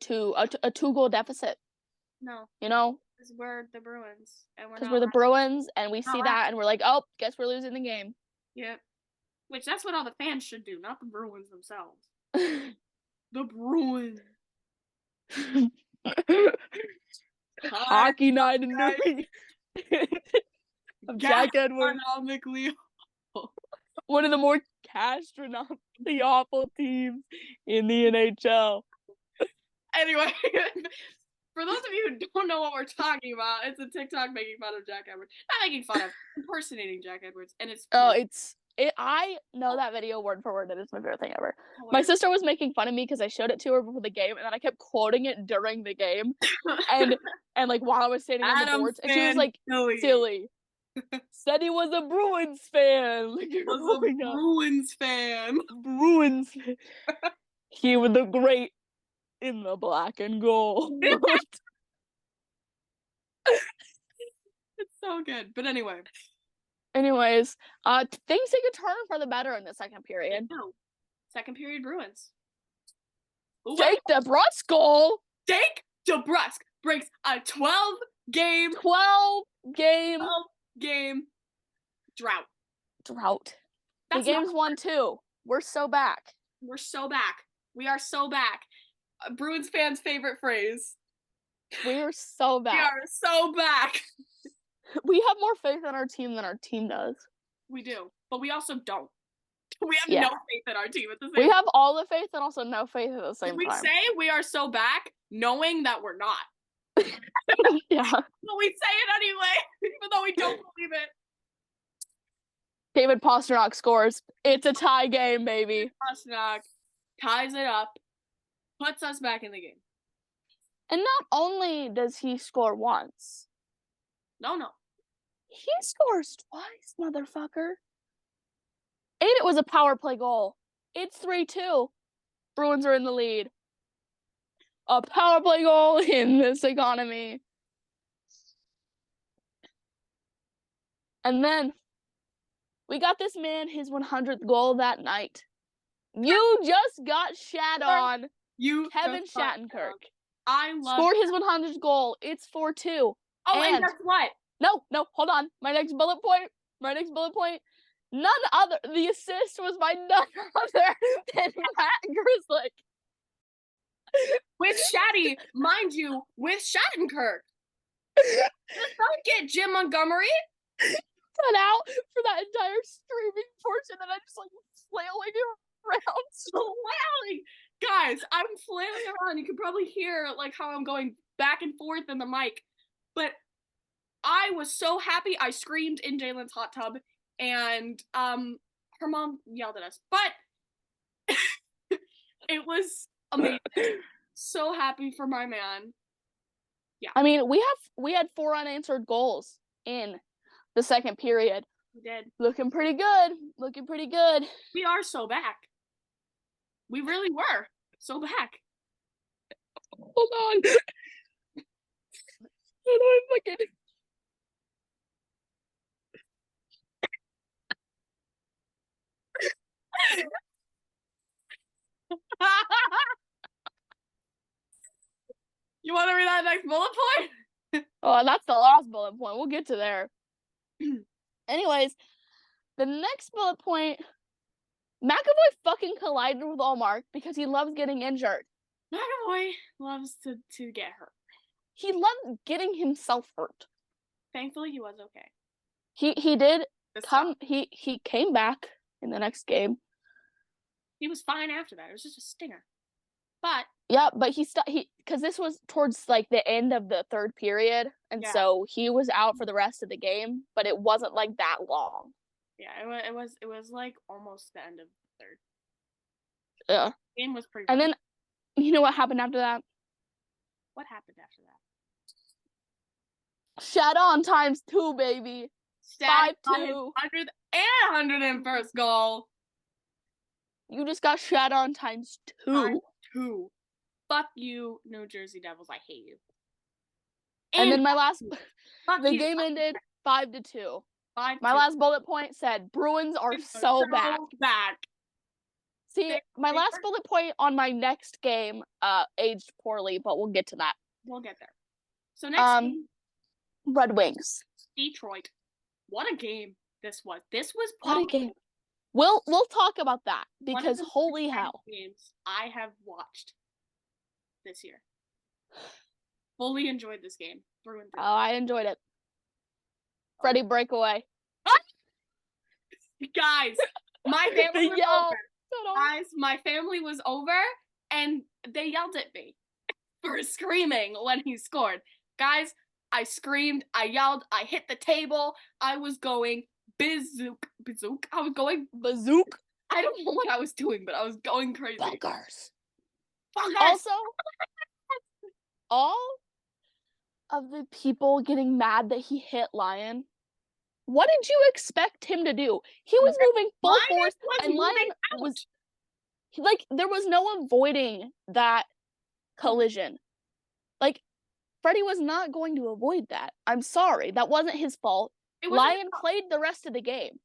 2-goal deficit. No. You know? Because we're the Bruins. Because we're the Bruins, and we see that, and we're like, oh, guess we're losing the game. Yep. Which, that's what all the fans should do, not the Bruins themselves. The Bruins. Hockey night in New York. Jack Edwards. One of the more castronomically awful teams in the NHL. Anyway, for those of you who don't know what we're talking about, it's a TikTok making fun of Jack Edwards. Not making fun of, impersonating Jack Edwards, and it's. I know that video word for word. It is my favorite thing ever. My sister was making fun of me because I showed it to her before the game, and then I kept quoting it during the game, and like while I was standing on the boards, and she was like, "Silly." Said he was a Bruins fan. Like, was a Bruins fan. Bruins. He was the great in the black and gold. It's so good. But anyways, things take a turn for the better in the second period. No. Second period Bruins. Jake DeBrusk goal. Jake DeBrusk breaks a 12-game drought. The game's 1-2. We're so back. We are so back. Bruins fans' favorite phrase. We are so back. We are so back. We have more faith in our team than our team does. We do, but we also don't. We have no faith in our team at the same time. We have all the faith and also no faith at the same time. We say we are so back, knowing that we're not. Yeah. But we say it anyway, even though we don't believe it. David Pastrnak scores. It's a tie game, baby. Pastrnak ties it up, puts us back in the game. And not only does he score once. No. He scores twice, motherfucker. And it was a power play goal. It's 3-2. Bruins are in the lead. A power play goal in this economy. And then we got this man his 100th goal that night. You just got shat on. Kevin Shattenkirk. Scored his 100th goal. It's 4-2. Oh, and guess what? No, hold on. My next bullet point. None other. The assist was by none other than Matt Grzelcyk. With Shatty, mind you, with Shattenkirk. Don't get Jim Montgomery. Cut out for that entire streaming portion, and I just like flailing around. Flailing, guys, I'm flailing around. You can probably hear like how I'm going back and forth in the mic, but I was so happy. I screamed in Jalen's hot tub, and her mom yelled at us, but it was amazing. So happy for my man. Yeah. I mean, we had 4 unanswered goals in the second period. We did. Looking pretty good. We are so back. We really were so back. Hold on. How do I fucking... You want to read that next bullet point? Oh, that's the last bullet point. We'll get to there. Anyways, the next bullet point, McAvoy fucking collided with Allmark because he loves getting injured. McAvoy loves to get hurt. He loved getting himself hurt. Thankfully, he was okay. He did come. He came back in the next game. He was fine after that. It was just a stinger. But yeah, but he because this was towards like the end of the third period, and so he was out for the rest of the game. But it wasn't like that long. Yeah, it was like almost the end of the third. Yeah. The game was pretty And rough. then, you know what happened after that? What happened after that? Shat on ×2, baby. Stat got his 5-2. 101st goal. You just got shat on ×2. 2. Fuck you, New Jersey Devils. I hate you. And then my last, fuck the you. game ended 5-2. 5-2. My last bullet point said, Bruins are so back. See, my last bullet point on my next game aged poorly, but we'll get to that. We'll get there. So next game, Red Wings. Detroit. What a game this was. This was What a game. We'll talk about that because holy hell. Games I have watched this year. Fully enjoyed this game. Through and through. Oh, I enjoyed it. Freddie breakaway. Guys, my family was over. Guys, my family was over and they yelled at me for screaming when he scored. Guys, I screamed, I yelled, I hit the table. I was going bazook. I was going bazook. I don't know what I was doing, but I was going crazy. Buggers. Also, all of the people getting mad that he hit Lyon, what did you expect him to do? He was moving full force, and Lyon was like, there was no avoiding that collision. Like, Freddie was not going to avoid that. I'm sorry, that wasn't his fault. Lyon played the rest of the game.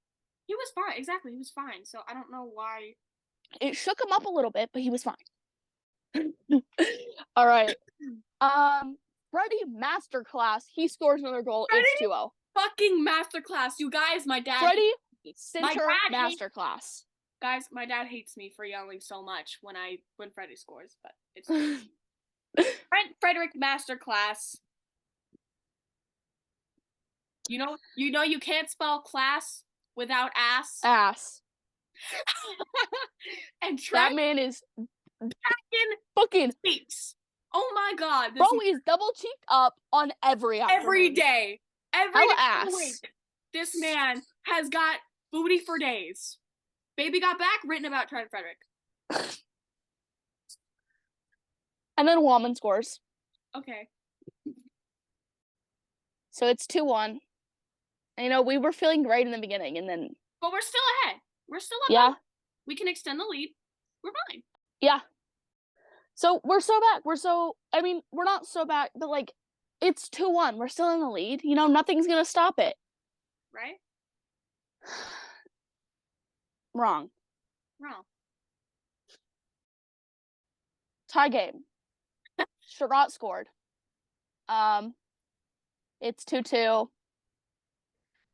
He was fine. Exactly, he was fine. So I don't know why. It shook him up a little bit, but he was fine. All right. Freddie masterclass. He scores another goal. Freddie? It's 2-0. Fucking masterclass, you guys. My dad. Freddie center masterclass. Guys, my dad hates me for yelling so much when Freddie scores, but it's Frederick masterclass. You know you can't spell class without ass. Ass. And that man is fucking cheeks. Oh my god. Bro, he's double cheeked up on every afternoon. Every day. Every Hella day ass. week. This man has got booty for days. Baby got back, written about Trent Frederick. And then Wallman scores. Okay. So it's 2-1. And, we were feeling great in the beginning, and then... But we're still ahead. We're still up. Yeah. We can extend the lead. We're fine. Yeah. So we're so back. We're not so back, but, like, it's 2-1. We're still in the lead. Nothing's going to stop it. Right? Wrong. Tie game. Sherratt scored. It's 2-2.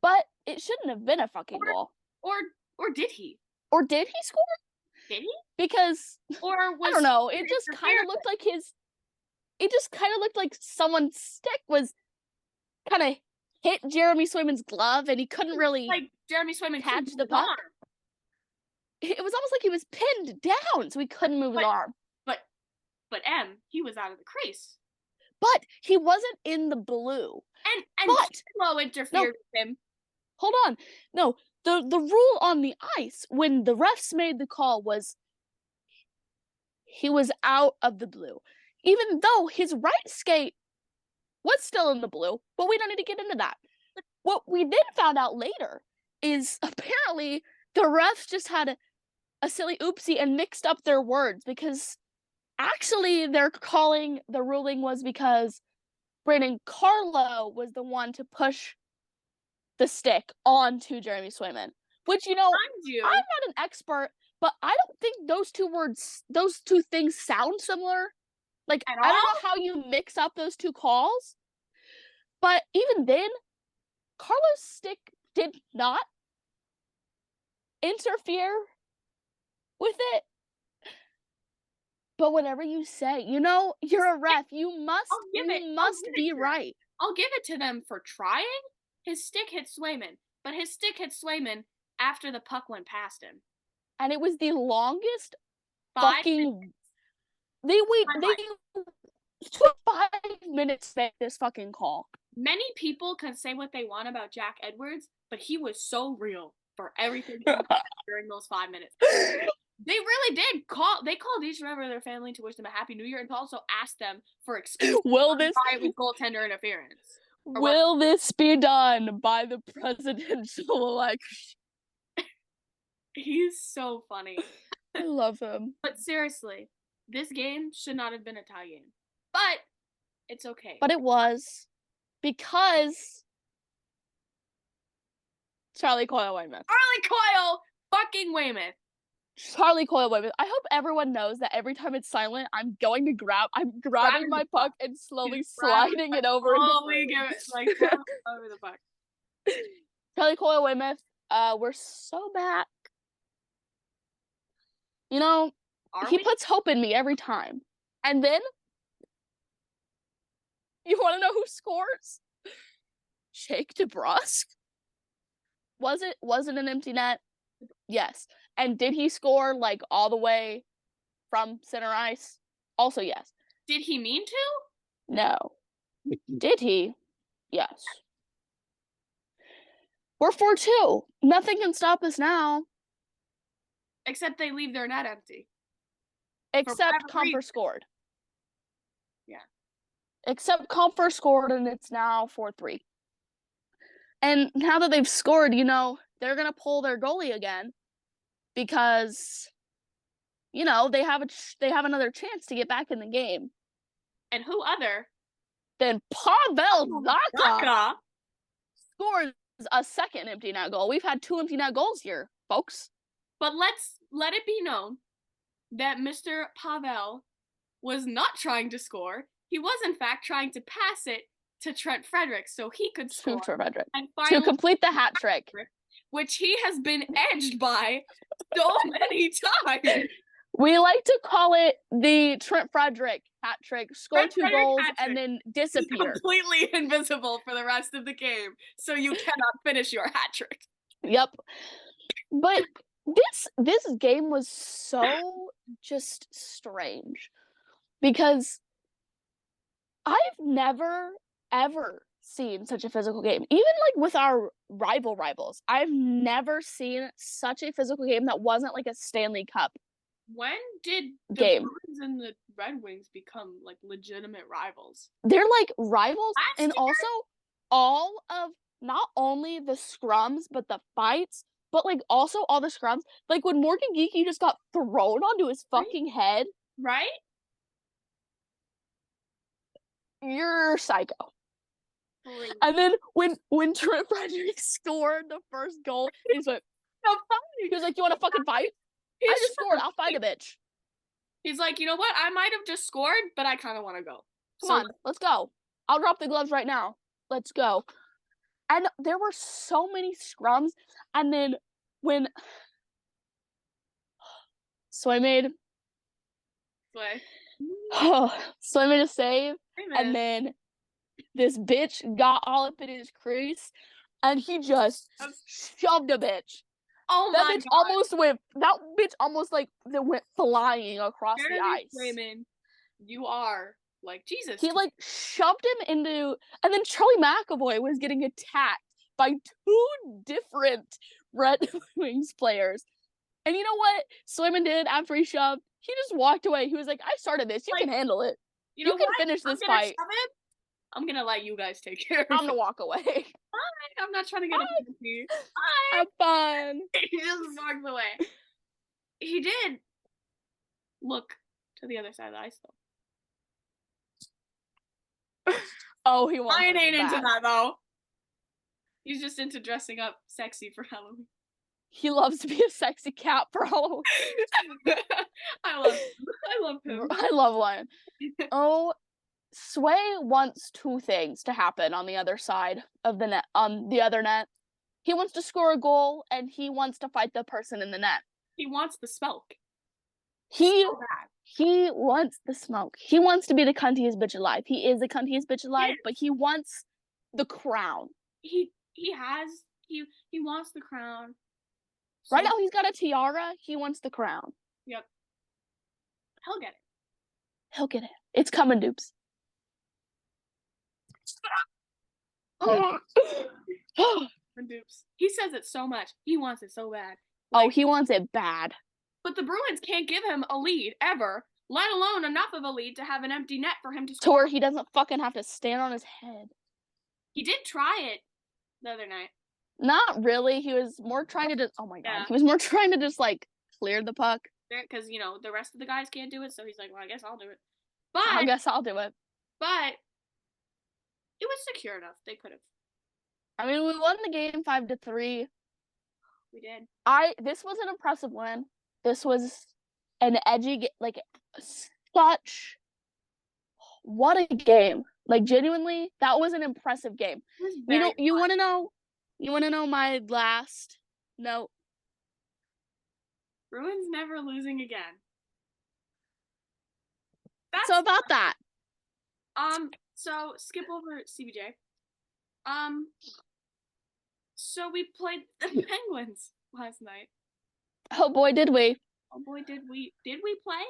But it shouldn't have been a fucking goal. Or did he? Or did he score? Did he? Because I don't know. It just kind of looked like someone's stick was kind of hit Jeremy Swayman's glove, and he couldn't really Jeremy Swayman catch the puck. It was almost like he was pinned down, so he couldn't move his arm. But he was out of the crease. But he wasn't in the blue. And Kilo interfered with him. Hold on. No, the rule on the ice when the refs made the call was he was out of the blue. Even though his right skate was still in the blue, but we don't need to get into that. What we then found out later is apparently the refs just had a silly oopsie and mixed up their words, because actually the ruling was because Brandon Carlo was the one to push the stick onto Jeremy Swayman. Which, I'm not an expert, but I don't think those two things sound similar. Like, I don't know how you mix up those two calls. But even then, Carlo's stick did not interfere with it. But whatever you say, you're a ref. You must be right. I'll give it to them for trying. His stick hit Swayman, but his stick hit Swayman after the puck went past him. And it was the longest 5 minutes. They took 5 minutes to make this fucking call. Many people can say what they want about Jack Edwards, but he was so real for everything he did during those 5 minutes. They really did call. They called each member of their family to wish them a happy New Year, and also asked them for excuses Will this why it was goaltender interference. will this be done by the presidential election? He's so funny. I love him. But seriously, this game should not have been a tie game. But it's okay. But it was because Charlie Coyle Weymouth. Charlie Coyle fucking Weymouth. Charlie Coyle Weymouth. I hope everyone knows that every time it's silent, I'm grabbing my puck and slowly sliding it over. Slowly give it like over the puck. Charlie Coyle Weymouth, we're so back. You know, he puts hope in me every time. And then, you want to know who scores? Jake DeBrusk. Was it an empty net? Yes. And did he score like all the way from center ice? Also yes. Did he mean to? No. Did he? Yes. We're 4-2. Nothing can stop us now. Except they leave their net empty. Except Comfer scored. Yeah. Except Comfer scored, and it's now 4-3. And now that they've scored, you know, they're going to pull their goalie again because, you know, they have another chance to get back in the game. And who other than Pavel Zacha scores a second empty net goal. We've had 2 empty net goals here, folks. But let it be known that Mr. Pavel was not trying to score. He was, in fact, trying to pass it to Trent Frederick so he could score. And to complete the hat trick. Which he has been edged by so many times. We like to call it the Trent Frederick hat trick. Score 2 goals and then disappear. He's completely invisible for the rest of the game, so you cannot finish your hat trick. Yep. But this game was so just strange because I've never ever seen such a physical game. Even like with our rivals, I've never seen such a physical game that wasn't like a Stanley Cup. When did the Bruins and the Red Wings become like legitimate rivals? They're like rivals, and also all of not only the scrums but the fights, but like also all the scrums. Like when Morgan Geekie just got thrown onto his fucking head. Right? You're psycho. And then when Trent Frederick scored the first goal, he was like, "You want to fucking fight? I just scored. I'll fight a bitch." He's like, "You know what? I might have just scored, but I kind of want to go. Come on, let's go. I'll drop the gloves right now. Let's go." And there were so many scrums, and then when Sway made a save, and then this bitch got all up in his crease, and he just shoved a bitch. Oh that my bitch God. That bitch almost like went flying across the ice. Raymond, you are like Jesus. He like shoved him into, and then Charlie McAvoy was getting attacked by 2 different Red Wings players. And you know what Swayman did after he shoved? He just walked away. He was like, "I started this. You can handle it. You can finish this fight. I'm gonna let you guys take care of it. I'm gonna walk away. Bye. I'm not trying to get a penalty. Bye. Have fun." He just walked away. He did look to the other side of the ice, though. Oh, he won't. Ryan ain't into that, though. He's just into dressing up sexy for Halloween. He loves to be a sexy cat for Halloween. I love him. I love Lion. Oh, Sway wants 2 things to happen on the other side of the net, on the other net. He wants to score a goal, and he wants to fight the person in the net. He wants the smoke. He wants the smoke. He wants to be the cuntiest bitch alive. He is the cuntiest bitch alive, but he wants the crown. He wants the crown. So, right now he's got a tiara. He wants the crown. Yep. He'll get it. He'll get it. It's coming, dupes. Dupes. He says it so much. He wants it so bad. Like, oh, he wants it bad. but the Bruins can't give him a lead ever, let alone enough of a lead to have an empty net for him to To score. where he doesn't fucking have to stand on his head. He did try it the other night. Not really. He was more trying to just. Oh my god. Yeah. He was more trying to just like clear the puck. Because the rest of the guys can't do it, so he's like, well, I guess I'll do it. But I guess I'll do it. But it was secure enough. They could have. I mean, we won the game 5-3. We did. This was an impressive win. This was an edgy, like, such. What a game! Like, genuinely, that was an impressive game. You want to know? You want to know my last note? Bruins never losing again. So about that. So skip over CBJ. So we played the Penguins last night. Oh boy, did we. Oh boy, did we. Did we play?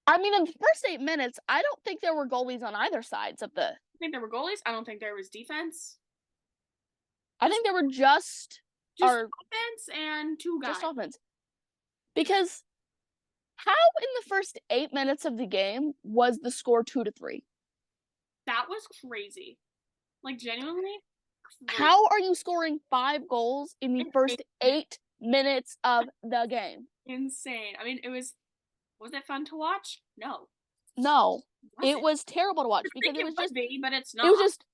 I mean, in the first 8 minutes, I don't think there were goalies on either sides of the... I think there were goalies. I don't think there was defense. I think there were just offense and two guys. Just offense. Because how in the first 8 minutes of the game was the score 2-3? That was crazy. Like, genuinely crazy. How are you scoring 5 goals in the first 8 minutes of the game? Insane. I mean, was it fun to watch? No. It was terrible to watch because it was just but it's not. It was just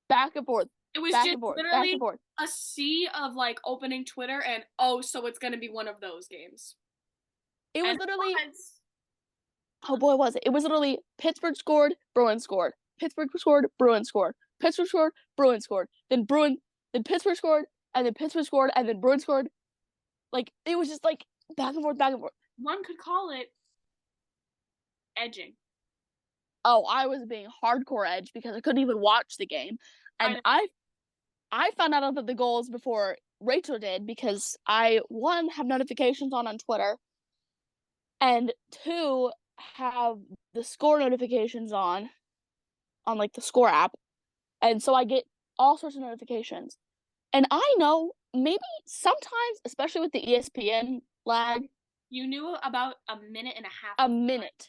back and forth. It was back just and forth, literally back and forth. A sea of like opening Twitter and so it's gonna be one of those games. It was literally oh boy was it. It was literally Pittsburgh scored, Bruins scored. Pittsburgh scored, Bruins scored. Pittsburgh scored, Bruins scored. Then Pittsburgh scored, and then Pittsburgh scored, and then Bruins scored. Like, it was just like back and forth, back and forth. One could call it edging. Oh, I was being hardcore edge because I couldn't even watch the game. And I found out about the goals before Rachel did because I, 1, have notifications on Twitter, and 2, have the score notifications on like the score app. And so I get all sorts of notifications. And I know maybe sometimes, especially with the ESPN lag. You knew about a minute and a half. A minute.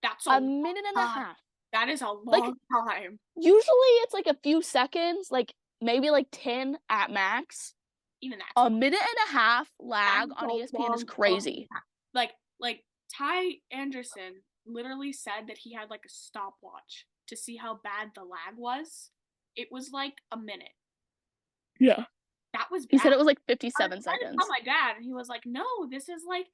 That's a minute and a half. That is a long time. Usually it's like a few seconds, like maybe like 10 at max. Even that. A minute and a half lag on ESPN is crazy. Like Ty Anderson literally said that he had like a stopwatch to see how bad the lag was. It was like a minute. Yeah. That was bad. He said it was like 57 seconds. I tell my dad, and he was like, no, this is like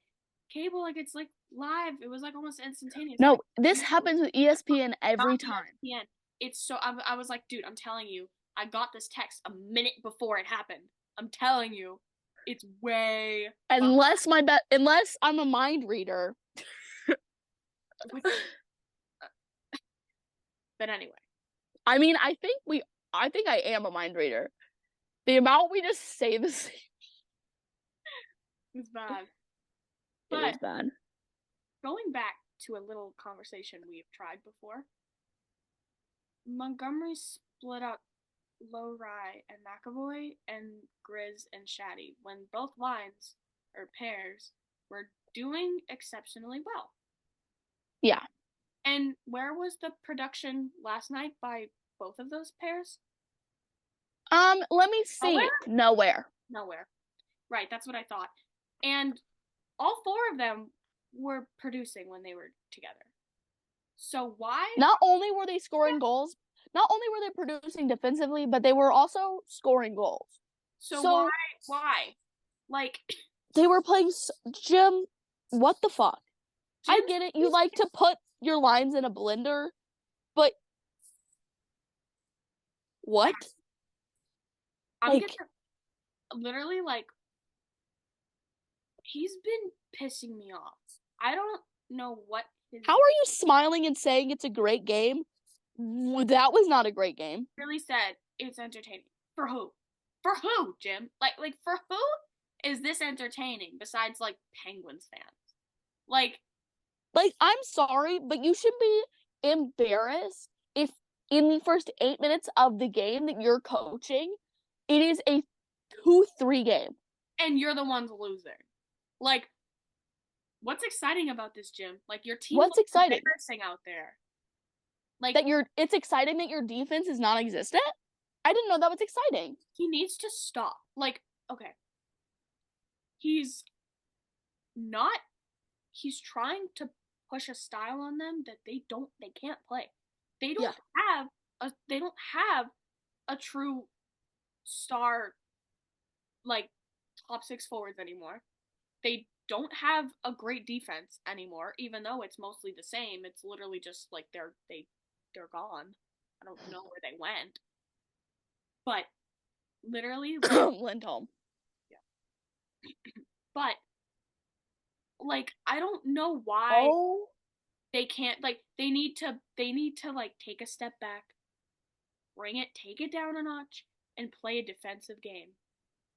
cable, like it's like live. It was like almost instantaneous. No, this happens with ESPN every time. ESPN. It's so, I was like, dude, I'm telling you, I got this text a minute before it happened. I'm telling you, it's way... Unless I'm a mind reader. But anyway. I mean, I think I am a mind reader. The amount we just say the same. It's bad. It is bad. Going back to a little conversation we've tried before, Montgomery split up Low Rye and McAvoy and Grizz and Shaddy when both lines or pairs were doing exceptionally well. Yeah. And where was the production last night by both of those pairs? Let me see. Nowhere. Right, that's what I thought. And all 4 of them were producing when they were together. So why? Not only were they scoring goals, not only were they producing defensively, but they were also scoring goals. So why? Like, they were playing Jim, what the fuck? I get it. You like to put your lines in a blender, but what? I'm literally like, he's been pissing me off. I don't know what How are you smiling and saying it's a great game? That was not a great game. Really said it's entertaining. For who? For who, Jim? Like for who is this entertaining besides like Penguins fans? Like I'm sorry, but you should be embarrassed if in the first 8 minutes of the game that you're coaching, it is a 2-3 game. And you're the ones losing. Like, What's exciting about this, Jim? Like, your team What's looks exciting? embarrassing out there. Like, It's exciting that your defense is non-existent? I didn't know that was exciting. he needs to stop. Like, okay. He's not he's trying to push a style on them that they can't play. They don't have a true star, like, top 6 forwards anymore. They don't have a great defense anymore, even though it's mostly the same. It's literally just like they're gone. I don't know where they went. But literally, like, Lindholm. but like, I don't know why Oh, they can't, like, they need to like take a step back, take it down a notch, and play a defensive game.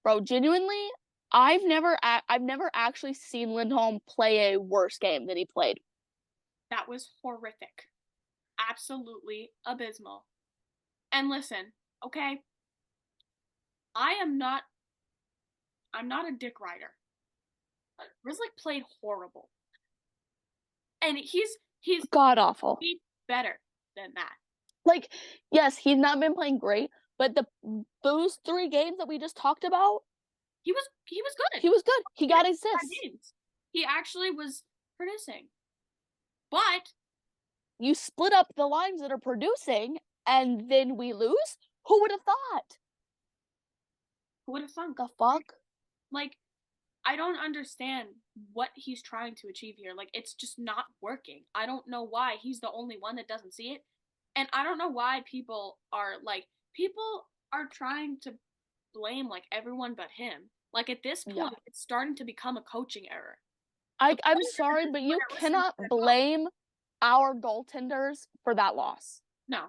bro, genuinely, I've never actually seen Lindholm play a worse game than he played. That was horrific. Absolutely abysmal. And listen, okay? I'm not a dick rider. Grizzly played horrible. And he's God awful. better than that. Like, yes, he's not been playing great, but those 3 games that we just talked about, he was good. He was good. He got assists. He actually was producing. But you split up the lines that are producing, and then we lose? Who would have thought? Who would have thunk? The fuck? Like, I don't understand what he's trying to achieve here. Like, it's just not working. I don't know why he's the only one that doesn't see it. And I don't know why people are trying to blame, like, everyone but him. Like, at this point, it's starting to become a coaching error. I'm sorry, but you cannot blame our goaltenders for that loss. No.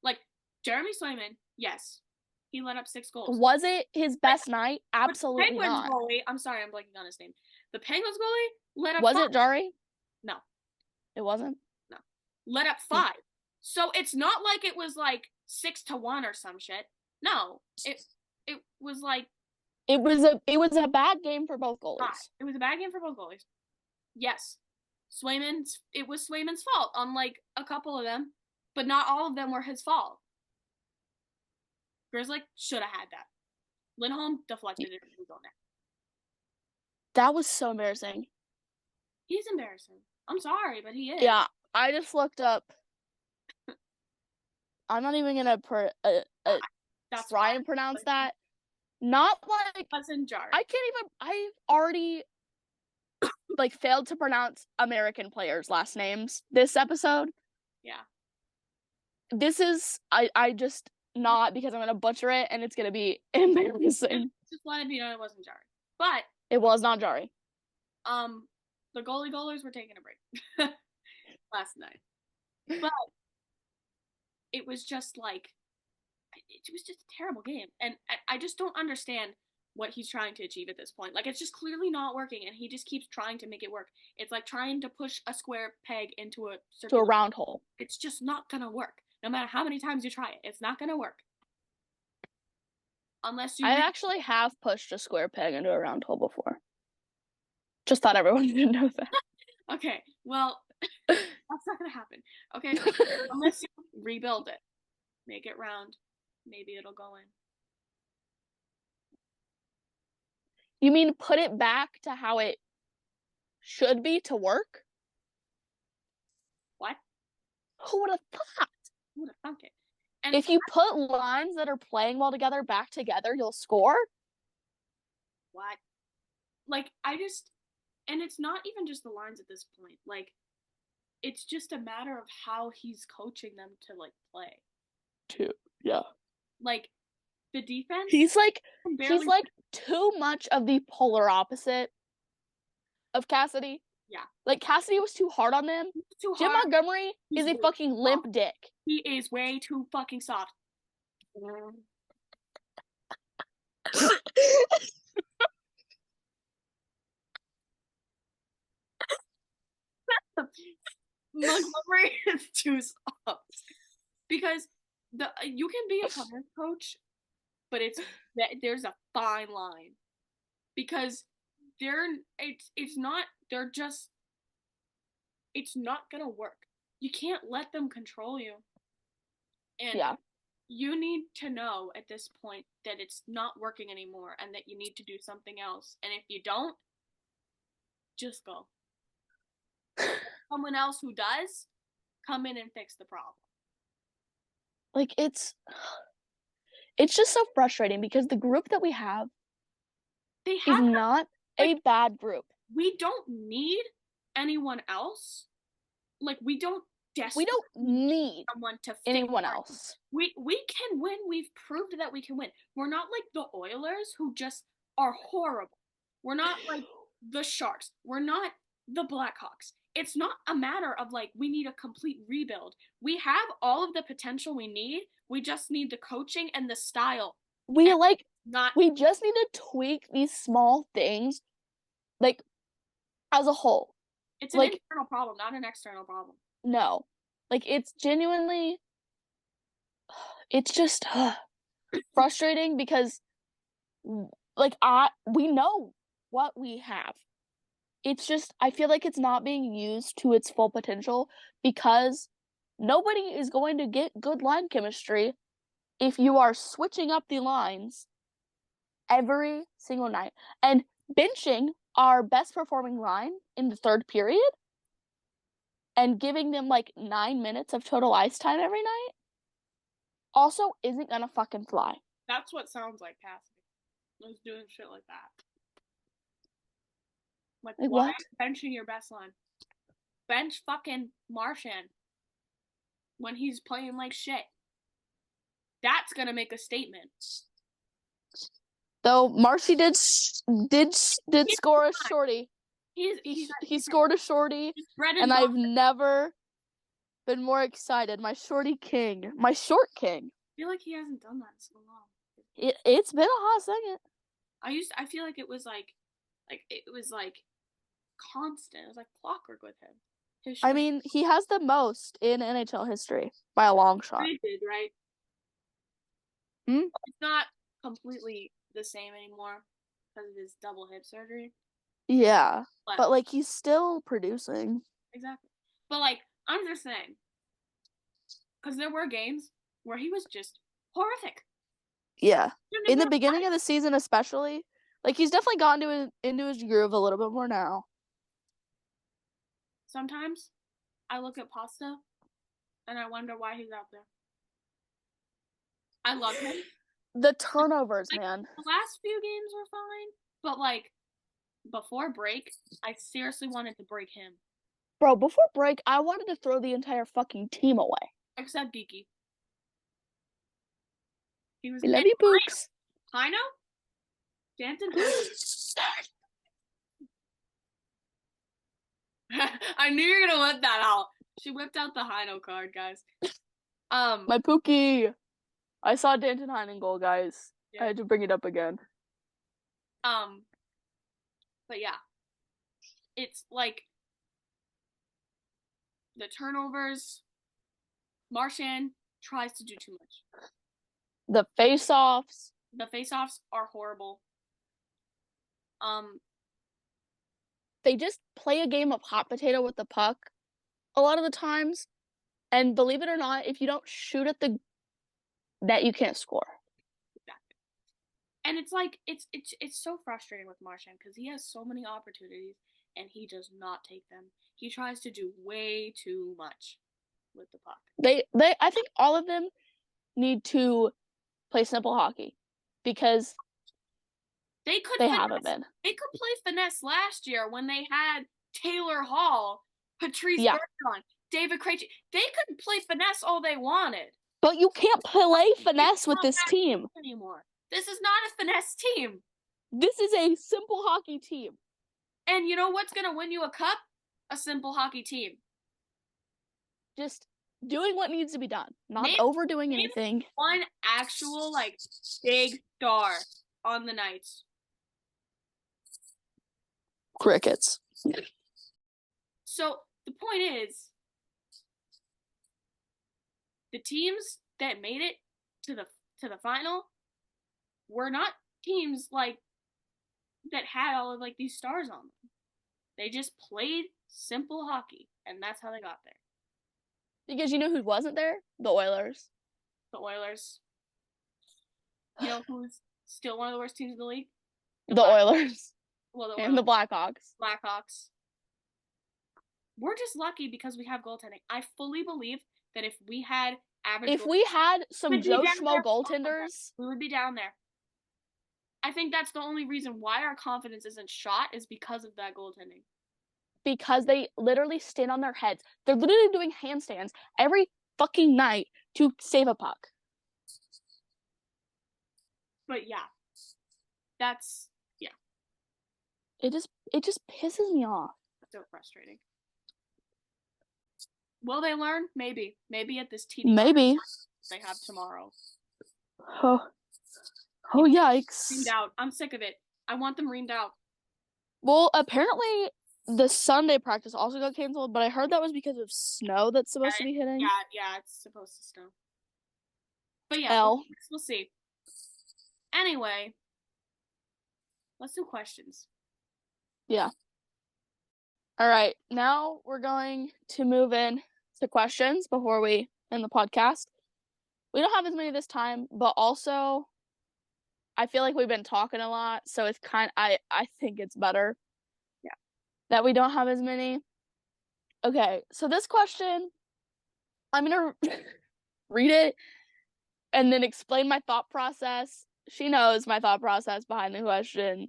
Like, Jeremy Swayman, yes, he let up 6 goals. Was it his best night? Absolutely Penguins not. goalie, I'm sorry, I'm blanking on his name. The Penguins goalie let up Was 5. it Jari? No. It wasn't? No. Let up 5. So it's not like it was like 6-1 or some shit. No. It was like it was a bad game for both goalies. It was a bad game for both goalies. Yes. It was Swayman's fault on, like, a couple of them, but not all of them were his fault. Grizzly should have had that. Lindholm deflected it in his own net. That was so embarrassing. He's embarrassing. I'm sorry, but he is. Yeah, I just looked up. I'm not even gonna try and pronounce that. Not like Jar. I can't even. I've already like failed to pronounce American players' last names this episode. Yeah. This is I just not because I'm gonna butcher it and it's gonna be embarrassing. Just let it be known it wasn't Jari. But it was not Jari. The goalers were taking a break last night. But it was just like it was just a terrible game. And I just don't understand what he's trying to achieve at this point. Like, it's just clearly not working, and he just keeps trying to make it work. It's like trying to push a square peg into a round hole. It's just not gonna work. No matter how many times you try it, it's not gonna work. Unless you I actually have pushed a square peg into a round hole before. Just thought everyone didn't know that. Okay, well, that's not gonna happen. Okay, unless you rebuild it. Make it round. Maybe it'll go in. You mean put it back to how it should be to work? What? Who would have thought? Who would have thunk it? And if you put lines that are playing well together back together, you'll score? What? Like, and it's not even just the lines at this point. Like, it's just a matter of how he's coaching them to, like, play. Yeah. Like, the defense. He's like too much of the polar opposite of Cassidy. Yeah. Like, Cassidy was too hard on them. Jim Montgomery is a fucking limp dick. He is way too fucking soft. Montgomery is too soft. Because you can be a punter coach, but there's a fine line. Because it's not, they're just, it's not gonna work. You can't let them control you. And Yeah. you need to know at this point that it's not working anymore and that you need to do something else. And if you don't, just go. Someone else who does, come in and fix the problem. Like, it's just so frustrating because the group that we have is not a bad group. We don't need anyone else. Like, we don't need someone to fix anyone else. We can win. We've proved that we can win. We're not like the Oilers who just are horrible. We're not like the Sharks. We're not the Blackhawks. It's not a matter of like we need a complete rebuild. We have all of the potential we need. We just need the coaching and the style. We just need to tweak these small things, like, as a whole. It's an internal problem, not an external problem. No. Like, it's genuinely, it's just frustrating because, like, we know what we have. It's just, I feel like it's not being used to its full potential because nobody is going to get good line chemistry if you are switching up the lines every single night. And benching our best performing line in the third period and giving them like 9 minutes of total ice time every night also isn't gonna fucking fly. That's what sounds like passing. Just doing shit like that. Like why what? Benching your best line? Bench fucking Marchand when he's playing like shit. That's gonna make a statement. Though Marshy did score a shorty. He scored a shorty, and I've never been more excited. My shorty king, my short king. I feel like he hasn't done that in so long. It's been a hot second. I feel like it was like constant. It was like clockwork with him. I mean, he has the most in NHL history by a long shot. He did, right? It's not completely the same anymore because of his double hip surgery. Yeah, but like he's still producing. Exactly. But like I'm just saying, because there were games where he was just horrific. Yeah, in the beginning of the season, especially, like he's definitely gotten into his groove a little bit more now. Sometimes I look at Pasta and I wonder why he's out there. I love him. The turnovers, like, man. The last few games were fine, but like before break, I seriously wanted to break him. Bro, before break, I wanted to throw the entire fucking team away. Except Geeky. He was love you, Pooks. Hino? Danton? I knew you were gonna let that out. She whipped out the Hino card, guys. My Pookie. I saw Danton Heinen goal, guys. Yeah. I had to bring it up again. But yeah. It's like the turnovers. Marchand tries to do too much. The face-offs. The face-offs are horrible. They just play a game of hot potato with the puck a lot of the times. And believe it or not, if you don't shoot at the net, you can't score. Exactly. And it's like it's so frustrating with Marchand because he has so many opportunities and he does not take them. He tries to do way too much with the puck. I think all of them need to play simple hockey because they haven't been. They could play finesse last year when they had Taylor Hall, Patrice Bergeron, David Krejci. They could play finesse all they wanted. But you can't play finesse with this team anymore. This is not a finesse team. This is a simple hockey team. And you know what's going to win you a cup? A simple hockey team. Just doing what needs to be done. Not overdoing anything. One actual, like, big star on the Knights. Crickets. So, the point is, the teams that made it to the final were not teams like that had all of like these stars on them. They just played simple hockey, and that's how they got there. Because you know who wasn't there? The Oilers. The Oilers. You know who's still one of the worst teams in the league? The Oilers. Well, the And the Oilers. Blackhawks. Blackhawks. We're just lucky because we have goaltending. I fully believe that if we had average, if we had some we'd be Joe down Schmo there. goaltenders, we would be down there. I think that's the only reason why our confidence isn't shot is because of that goaltending. because they literally stand on their heads. They're literally doing handstands every fucking night to save a puck. But yeah, that's yeah, It just pisses me off. so frustrating. Will they learn? Maybe. Maybe at this TD Maybe they have tomorrow. Oh yikes. Reamed out. I'm sick of it. I want them reamed out. Well, apparently the Sunday practice also got canceled, but I heard that was because of snow that's supposed to be hitting. Yeah, it's supposed to snow. But yeah, we'll see. Anyway, let's do questions. Yeah. All right, now we're going to move in to questions before we end the podcast. We don't have as many this time, but also I feel like we've been talking a lot, so it's I think it's better that we don't have as many. Okay, so this question, I'm going to read it and then explain my thought process. She knows my thought process behind the question.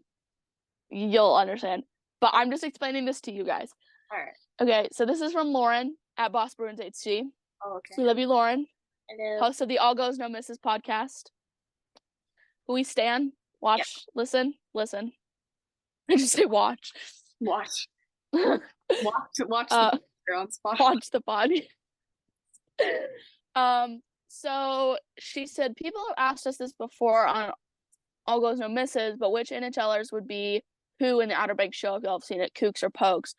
You'll understand. But I'm just explaining this to you guys. All right. Okay, so this is from Lauren at Boss Bruins HC. Oh, okay. We love you, Lauren. Hello. Host of the All Goes No Misses podcast. Who we stand, watch, listen. I just say watch. Watch the on Spotify. Watch the pod. So she said people have asked us this before on All Goes No Misses, but which NHLers would be who in the Outer Banks show if y'all have seen it, Kooks or Pokes,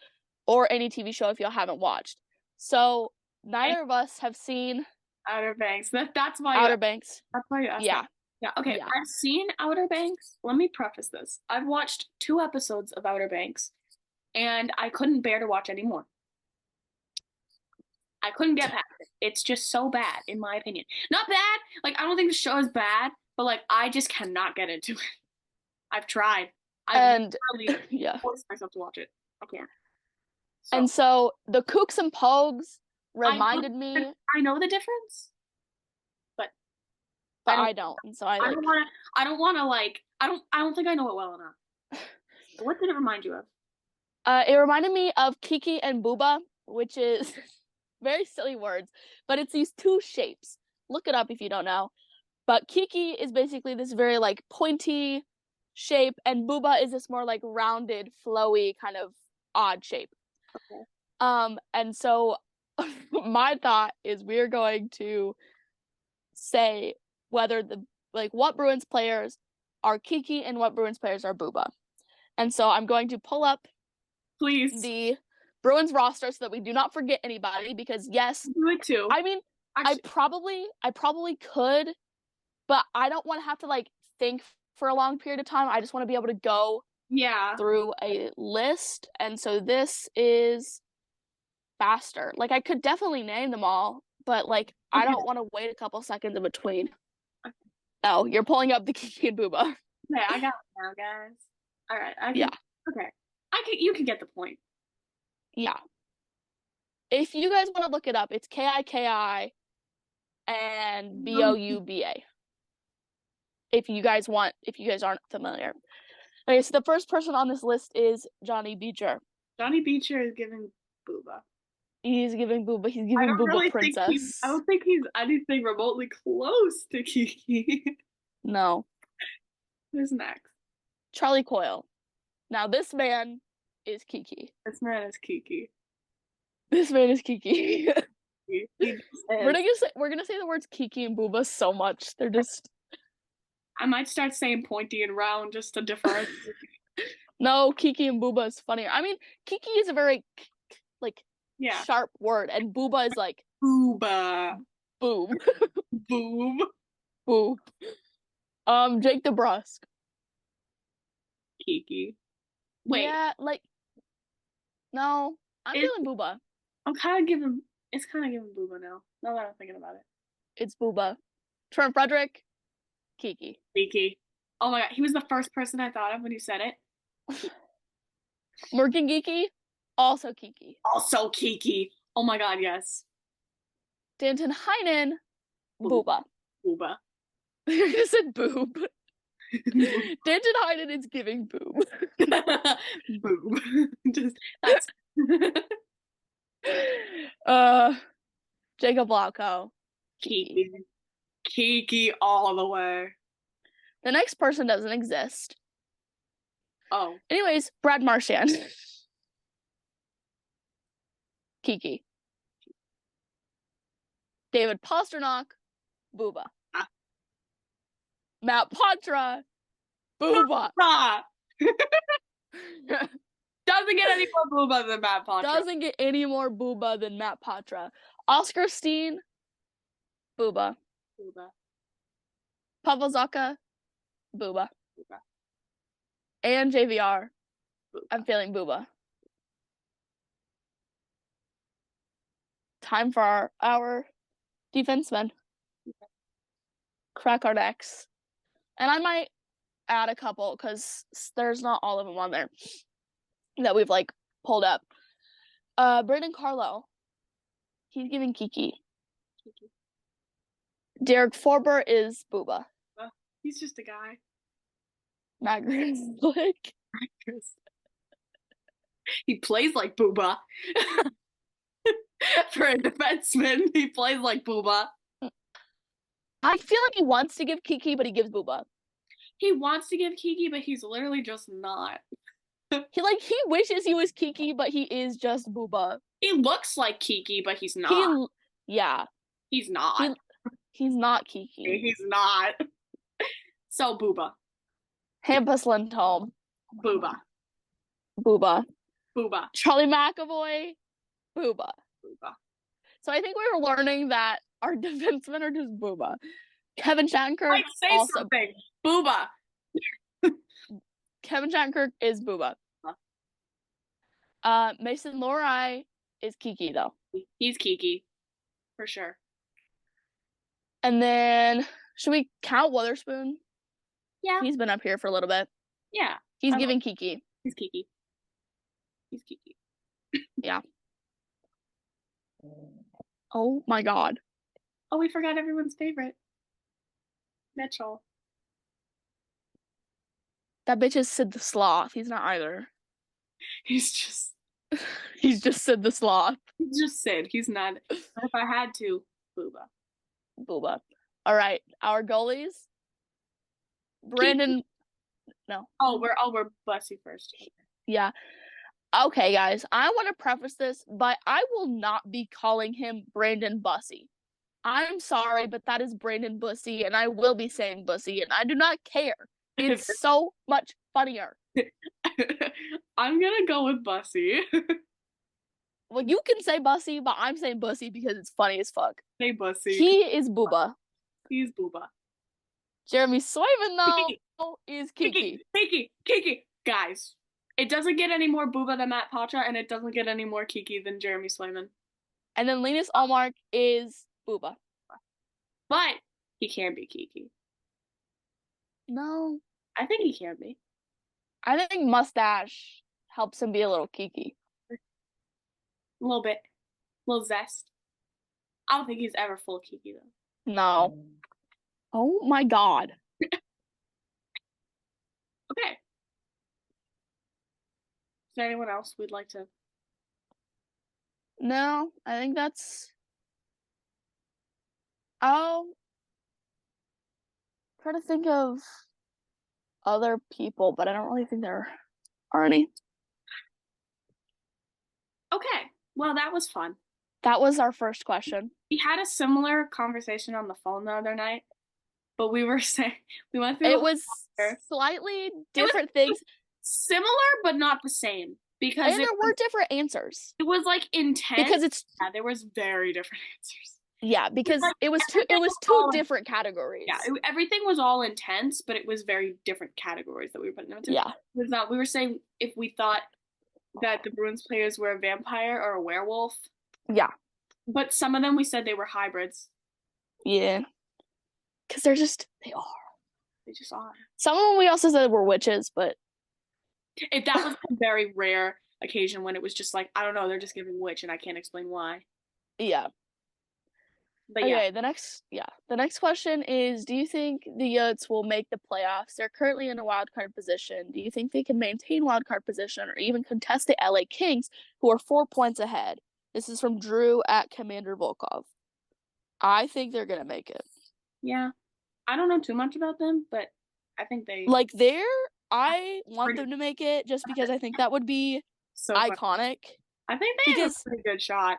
or any TV show if y'all haven't watched. So neither of us have seen Outer Banks. That's why Outer Banks. That's why you asked. Yeah. That. Yeah. Okay. Yeah. I've seen Outer Banks. Let me preface this. I've watched 2 episodes of Outer Banks, and I couldn't bear to watch any more. I couldn't get past it. It's just so bad, in my opinion. Not bad. Like, I don't think the show is bad, but like, I just cannot get into it. I've tried. I've really forced myself to watch it. Okay. So. And so the Kooks and Pogues reminded me. I know the difference, but I don't. And so I don't think I know it well enough. What did it remind you of? It reminded me of Kiki and Booba, which is very silly words, but it's these 2 shapes. Look it up if you don't know. But Kiki is basically this very like pointy shape, and Booba is this more like rounded, flowy kind of odd shape. Okay. And so my thought is we're going to say whether what Bruins players are Kiki and what Bruins players are Booba. And so I'm going to pull up the Bruins roster so that we do not forget anybody, because yes, do it too. I mean, actually, I probably could, but I don't want to have to like think for a long period of time. I just want to be able to go through a list, and so this is faster. Like, I could definitely name them all, but like I don't want to wait a couple seconds in between. Okay. Oh, you're pulling up the Kiki and Booba. Okay, I got it now, guys. All right. Okay. You can get the point. Yeah. If you guys want to look it up, it's Kiki and Bouba. If you guys aren't familiar. Okay, so the first person on this list is Johnny Beecher. Johnny Beecher is giving Booba. He's giving Booba. He's giving Booba Princess. I don't think he's anything remotely close to Kiki. No. Who's next? Charlie Coyle. Now this man is Kiki. This man is Kiki. We're gonna say the words Kiki and Booba so much. They're just. I might start saying pointy and round just to differ. No, Kiki and Booba is funnier. I mean, Kiki is a very sharp word, and Booba is like Booba. Boom. Boom. Boom. Jake DeBrusk. Kiki. Wait. Yeah, like, no, I'm feeling Booba. I'm kind of giving. It's kind of giving Booba now. Now that I'm thinking about it. It's Booba. Trent Frederick, Kiki. Kiki. Oh my god, he was the first person I thought of when you said it. Morgan Geeky, also Kiki. Also Kiki. Oh my god, yes. Danton Heinen, Booba. Booba. You just said boob. Danton Heinen is giving boob. Boob. Just that's Jacob Lauko. Kiki. Kiki all the way. The next person doesn't exist. Oh. Anyways, Brad Marchand. Kiki. David Pasternak, Booba. Ah. Matt Patra, Booba. Doesn't get any more Booba than Matt Patra. Doesn't get any more Booba than Matt Patra. Oscar Steen, Booba. Booba. Pavel Zacha, Booba. Booba. And JVR, Booba. I'm feeling Booba. Time for our defensemen. Crack our decks. And I might add a couple because there's not all of them on there that we've like pulled up. Brandon Carlo. He's giving Kiki. Derek Forber is Booba. He's just a guy. Matt Grzelcyk. He plays like Booba. For a defenseman, he plays like Booba. I feel like he wants to give Kiki, but he gives Booba. He wants to give Kiki, but he's literally just not. He wishes he was Kiki, but he is just Booba. He looks like Kiki, but he's not. Yeah. He's not. He's not Kiki. He's not. So Booba. Hampus Lindholm. Booba. Booba. Booba. Charlie McAvoy. Booba. Booba. So I think we were learning that our defensemen are just Booba. Kevin Shattenkirk. I'd say also something. Booba. Kevin Shattenkirk is Booba. Mason Lohrei is Kiki though. He's Kiki. For sure. And then should we count Witherspoon? Yeah. He's been up here for a little bit. Yeah. He's giving Kiki. He's Kiki. He's Kiki. Yeah. Oh my god. Oh, we forgot everyone's favorite. Mitchell. That bitch is Sid the Sloth. He's not either. He's just Sid the Sloth. He's just Sid. He's not. But if I had to, Booba. Booba. All right, our goalies. Brandon. No. Oh, we're Bussy first. Yeah. Okay, guys. I want to preface this, but I will not be calling him Brandon Bussy. I'm sorry, but that is Brandon Bussy, and I will be saying Bussy, and I do not care. It's so much funnier. I'm gonna go with Bussy. Well, you can say Bussy, but I'm saying Bussy because it's funny as fuck. Say Bussy. He is Booba. He's Booba. Jeremy Swayman, though, is Kiki. Kiki. Guys, it doesn't get any more Booba than Matt Patra, and it doesn't get any more Kiki than Jeremy Swayman. And then Linus Ullmark is Booba. But he can be Kiki. No. I think he can be. I think mustache helps him be a little Kiki. A little bit. A little zest. I don't think he's ever full Kiki, though. No. Oh my god. Okay. Is there anyone else we'd like to? No, I think that's. I'll try to think of other people, but I don't really think there are any. Okay. Well, that was fun. That was our first question. We had a similar conversation on the phone the other night, but we were saying we went through. It was slightly different things. Similar, but not the same. Because there were different answers. It was like intense. Because it's there was very different answers. Yeah, because Like, it was two all, different categories. yeah, everything was all intense, but it was very different categories that we were putting them into. Yeah. We were saying if we thought that the Bruins players were a vampire or a werewolf. Yeah. But some of them we said they were hybrids. Yeah. Because they are. They just are. Some of them we also said were witches, but That was a very rare occasion when it was just like, I don't know, they're just giving witch and I can't explain why. yeah. But okay, yeah. The next question is, do you think the Yotes will make the playoffs? They're currently in a wild card position. Do you think they can maintain wild card position or even contest the LA Kings, who are 4 points ahead? This is from Drew at Commander Volkov. I think they're gonna make it. Yeah. I don't know too much about them, but I think they I want them to make it just because I think that would be so iconic. Funny. I think they have a pretty good shot.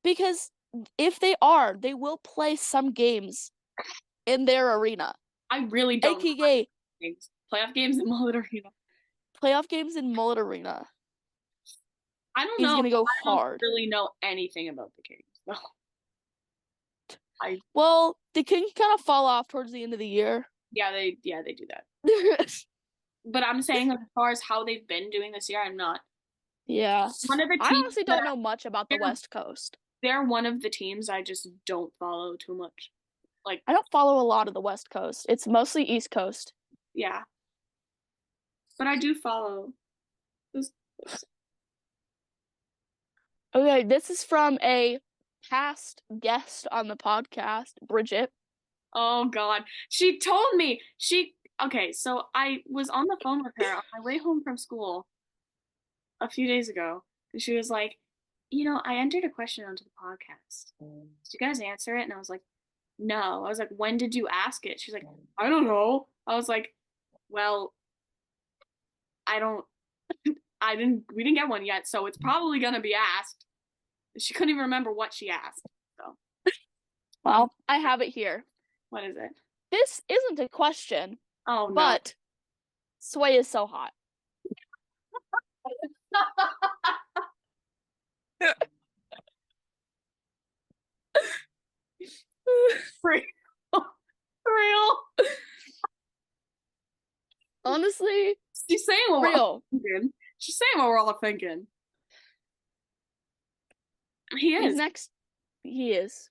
Because if they are, they will play some games in their arena. I really don't AKA playoff games in Mullet Arena. Playoff games in Mullet Arena. I don't know. He's gonna go hard. I don't really know anything about the Kings, though. Well, the Kings kind of fall off towards the end of the year. Yeah, they do that. But I'm saying as far as how they've been doing this year, I'm not. Yeah. One of the teams I honestly don't know much about the West Coast. They're one of the teams I just don't follow too much. Like, I don't follow a lot of the West Coast. It's mostly East Coast. Yeah. But I do follow this. Okay, this is from a past guest on the podcast, Bridget. Oh God. She told me okay, so I was on the phone with her on my way home from school a few days ago, and she was like, I entered a question onto the podcast. Did you guys answer it? And I was like, no. I was like, when did you ask it? She's like, I don't know. I was like, well, we didn't get one yet, so it's probably gonna be asked. She couldn't even remember what she asked. So, well, I have it here. What is it? This isn't a question. Oh no! But Sway is so hot. For real. Honestly, she's saying what we're all thinking. She's saying what we're all thinking. He is. He is.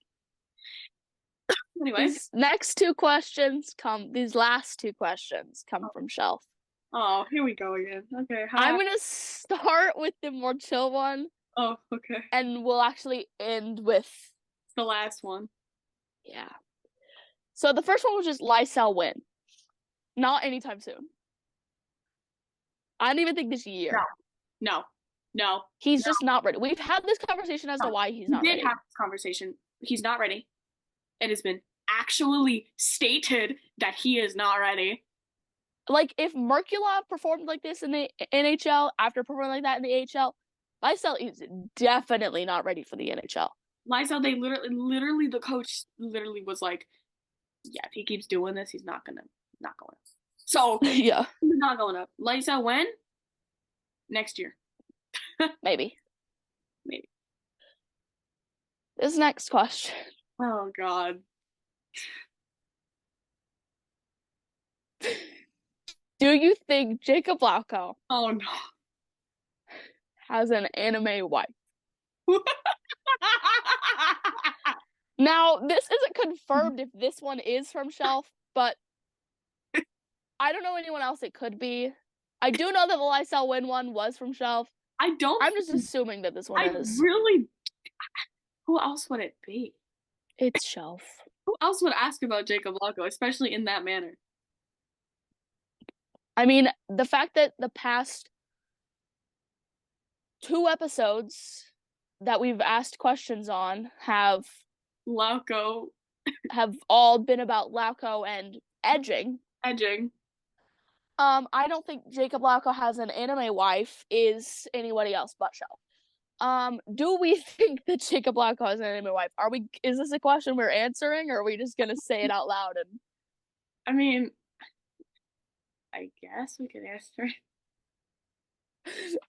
Anyway. These last two questions come from Shelf. Oh, here we go again. Okay. Hi. I'm gonna start with the more chill one. Oh, okay. And we'll actually end with the last one. Yeah. So the first one was just Lysell win. Not anytime soon. I don't even think this year. No. He's just not ready. We've had this conversation as to why he's not ready. We did have this conversation. He's not ready. It has been actually stated that he is not ready. Like, if Merkulov performed like this in the NHL after performing like that in the AHL, Lysell is definitely not ready for the NHL. Lysell, they literally, the coach literally was like, yeah, if he keeps doing this, he's not going up. So, yeah. He's not going up. Lysell, when? Next year. Maybe. This next question. Oh, God. Do you think Jacob Lauko has an anime wife? Now, this isn't confirmed if this one is from Shelf, but I don't know anyone else it could be. I do know that the Lysell Win one was from Shelf. I'm just assuming that this one is. Who else would it be? It's Shelf. Who else would ask about Jacob Lauko, especially in that manner? I mean, the fact that the past 2 episodes that we've asked questions on have all been about Lauko and edging. I don't think Jacob Lauko has an anime wife is anybody else but Shelf. Do we think that Jacob Lauko has an anime wife? Is this a question we're answering, or are we just gonna say it out loud? And I mean, I guess we could answer it.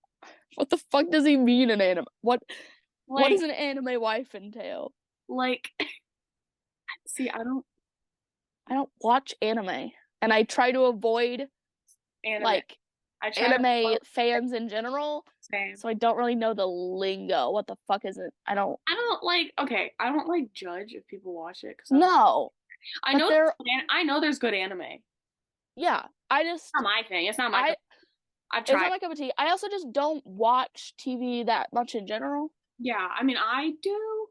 What the fuck does he mean an anime? What does an anime wife entail? Like, See, I don't watch anime, and I try to avoid anime. like I try anime to fans in general. same. So I don't really know the lingo. What the fuck is it? I don't I don't like judge if people watch it because know. I But know they're I know there's good anime. It's yeah. not my thing. It's not my I I've it's not tried. my cup of tea. I also just don't watch TV that much in general. Yeah, I mean I do,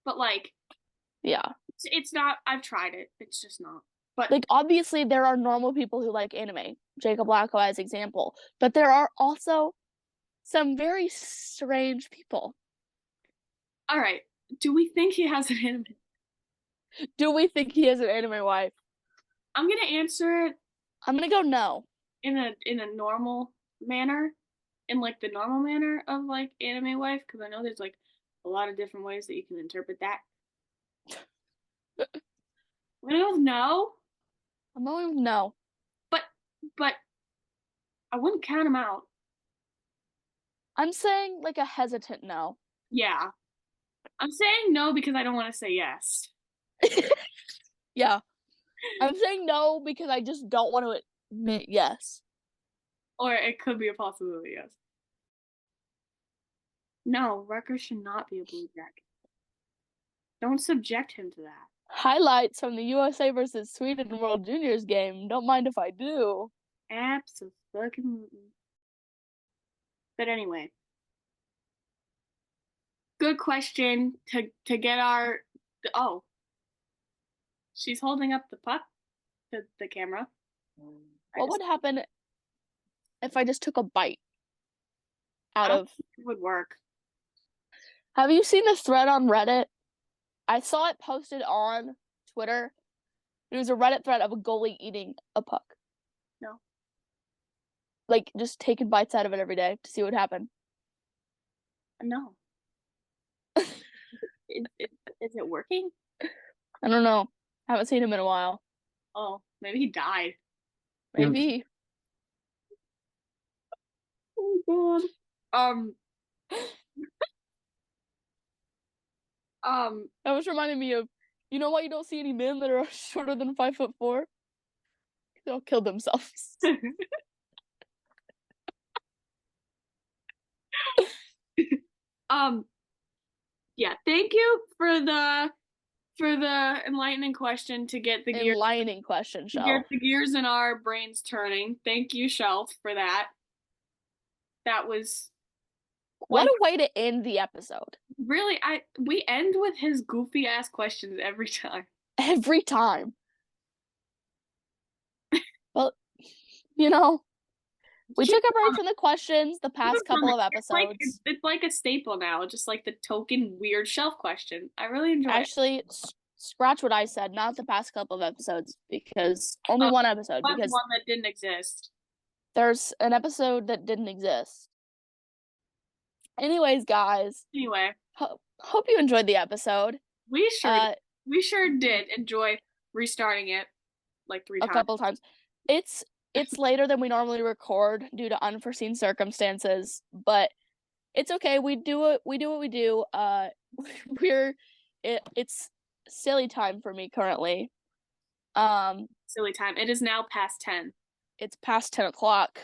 but like Yeah. it's not. I've tried it. It's just not. But Like obviously there are normal people who like anime. Jacob Blacko as example. But there are also some very strange people. all right, do we think he has an anime? Do we think he has an anime wife? I'm gonna answer it I'm gonna go no. in a normal manner, in like the normal manner of like anime wife, because I know there's like a lot of different ways that you can interpret that. I'm gonna go with no, I'm going with no. but but I wouldn't count him out. I'm saying like a hesitant no. Yeah, I'm saying no because I don't want to say yes. Yeah. I'm saying no because I just don't want to admit yes. Or it could be a possibility, yes. No, Rutger should not be a blue jacket. Don't subject him to that. Highlights from the USA versus Sweden World Juniors game. Don't mind if I do. Absolutely. But anyway, good question to get our. Oh, she's holding up the puck to the camera. What would happen if I just took a bite I out don't of. think it would work. Have you seen the thread on Reddit? I saw it posted on Twitter. It was a Reddit thread of a goalie eating a puck. No. Like, just taking bites out of it every day to see what happened. No. Is it working? I don't know. I haven't seen him in a while. Oh, maybe he died. Maybe. Oh god. That was reminding me of, you know why you don't see any men that are shorter than 5'4"? They'll kill themselves. Yeah, thank you for the enlightening question to get the gears Enlightening question, Shell. in our brains turning. Thank you, Shelf, for that. That was What a way to end the episode. really we end with his goofy ass questions every time. Every time. Well, you know, we took a break from the questions the past couple of episodes. It's like a staple now, just like the token weird Shelf question. I really enjoy it. Actually, scratch what I said, not the past couple of episodes, because only one episode, because one that didn't exist. there's an episode that didn't exist. Anyways, guys. Anyway, hope you enjoyed the episode. We sure did enjoy restarting it like a couple times. It's later than we normally record due to unforeseen circumstances, but it's okay. We do what we do. It's silly time for me currently. Silly time. It is now past 10. It's past 10 o'clock.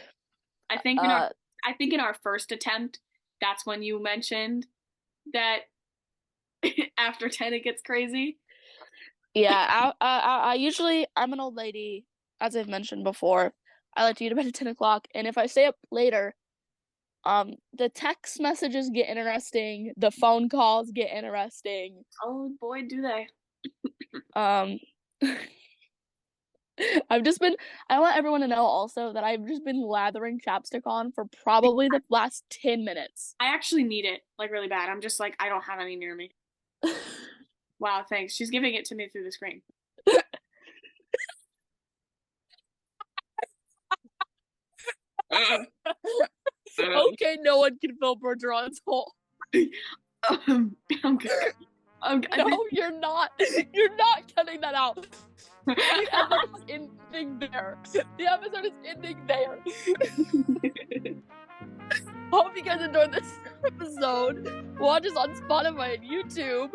I think in our first attempt, that's when you mentioned that after 10 it gets crazy. Yeah, I usually, I'm an old lady, as I've mentioned before. I like to get to bed at 10 o'clock, and if I stay up later, the text messages get interesting, the phone calls get interesting. Oh boy, do they. I want everyone to know also that I've just been lathering chapstick on for probably the last 10 minutes. I actually need it, like really bad. I'm just like, I don't have any near me. Wow, thanks. She's giving it to me through the screen. Okay, no one can fill Bergeron's hole. I'm good. No, you're not. You're not cutting that out. The episode is ending there. The episode is ending there. Hope you guys enjoyed this episode. Watch us on Spotify and YouTube.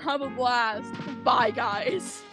Have a blast. Bye, guys.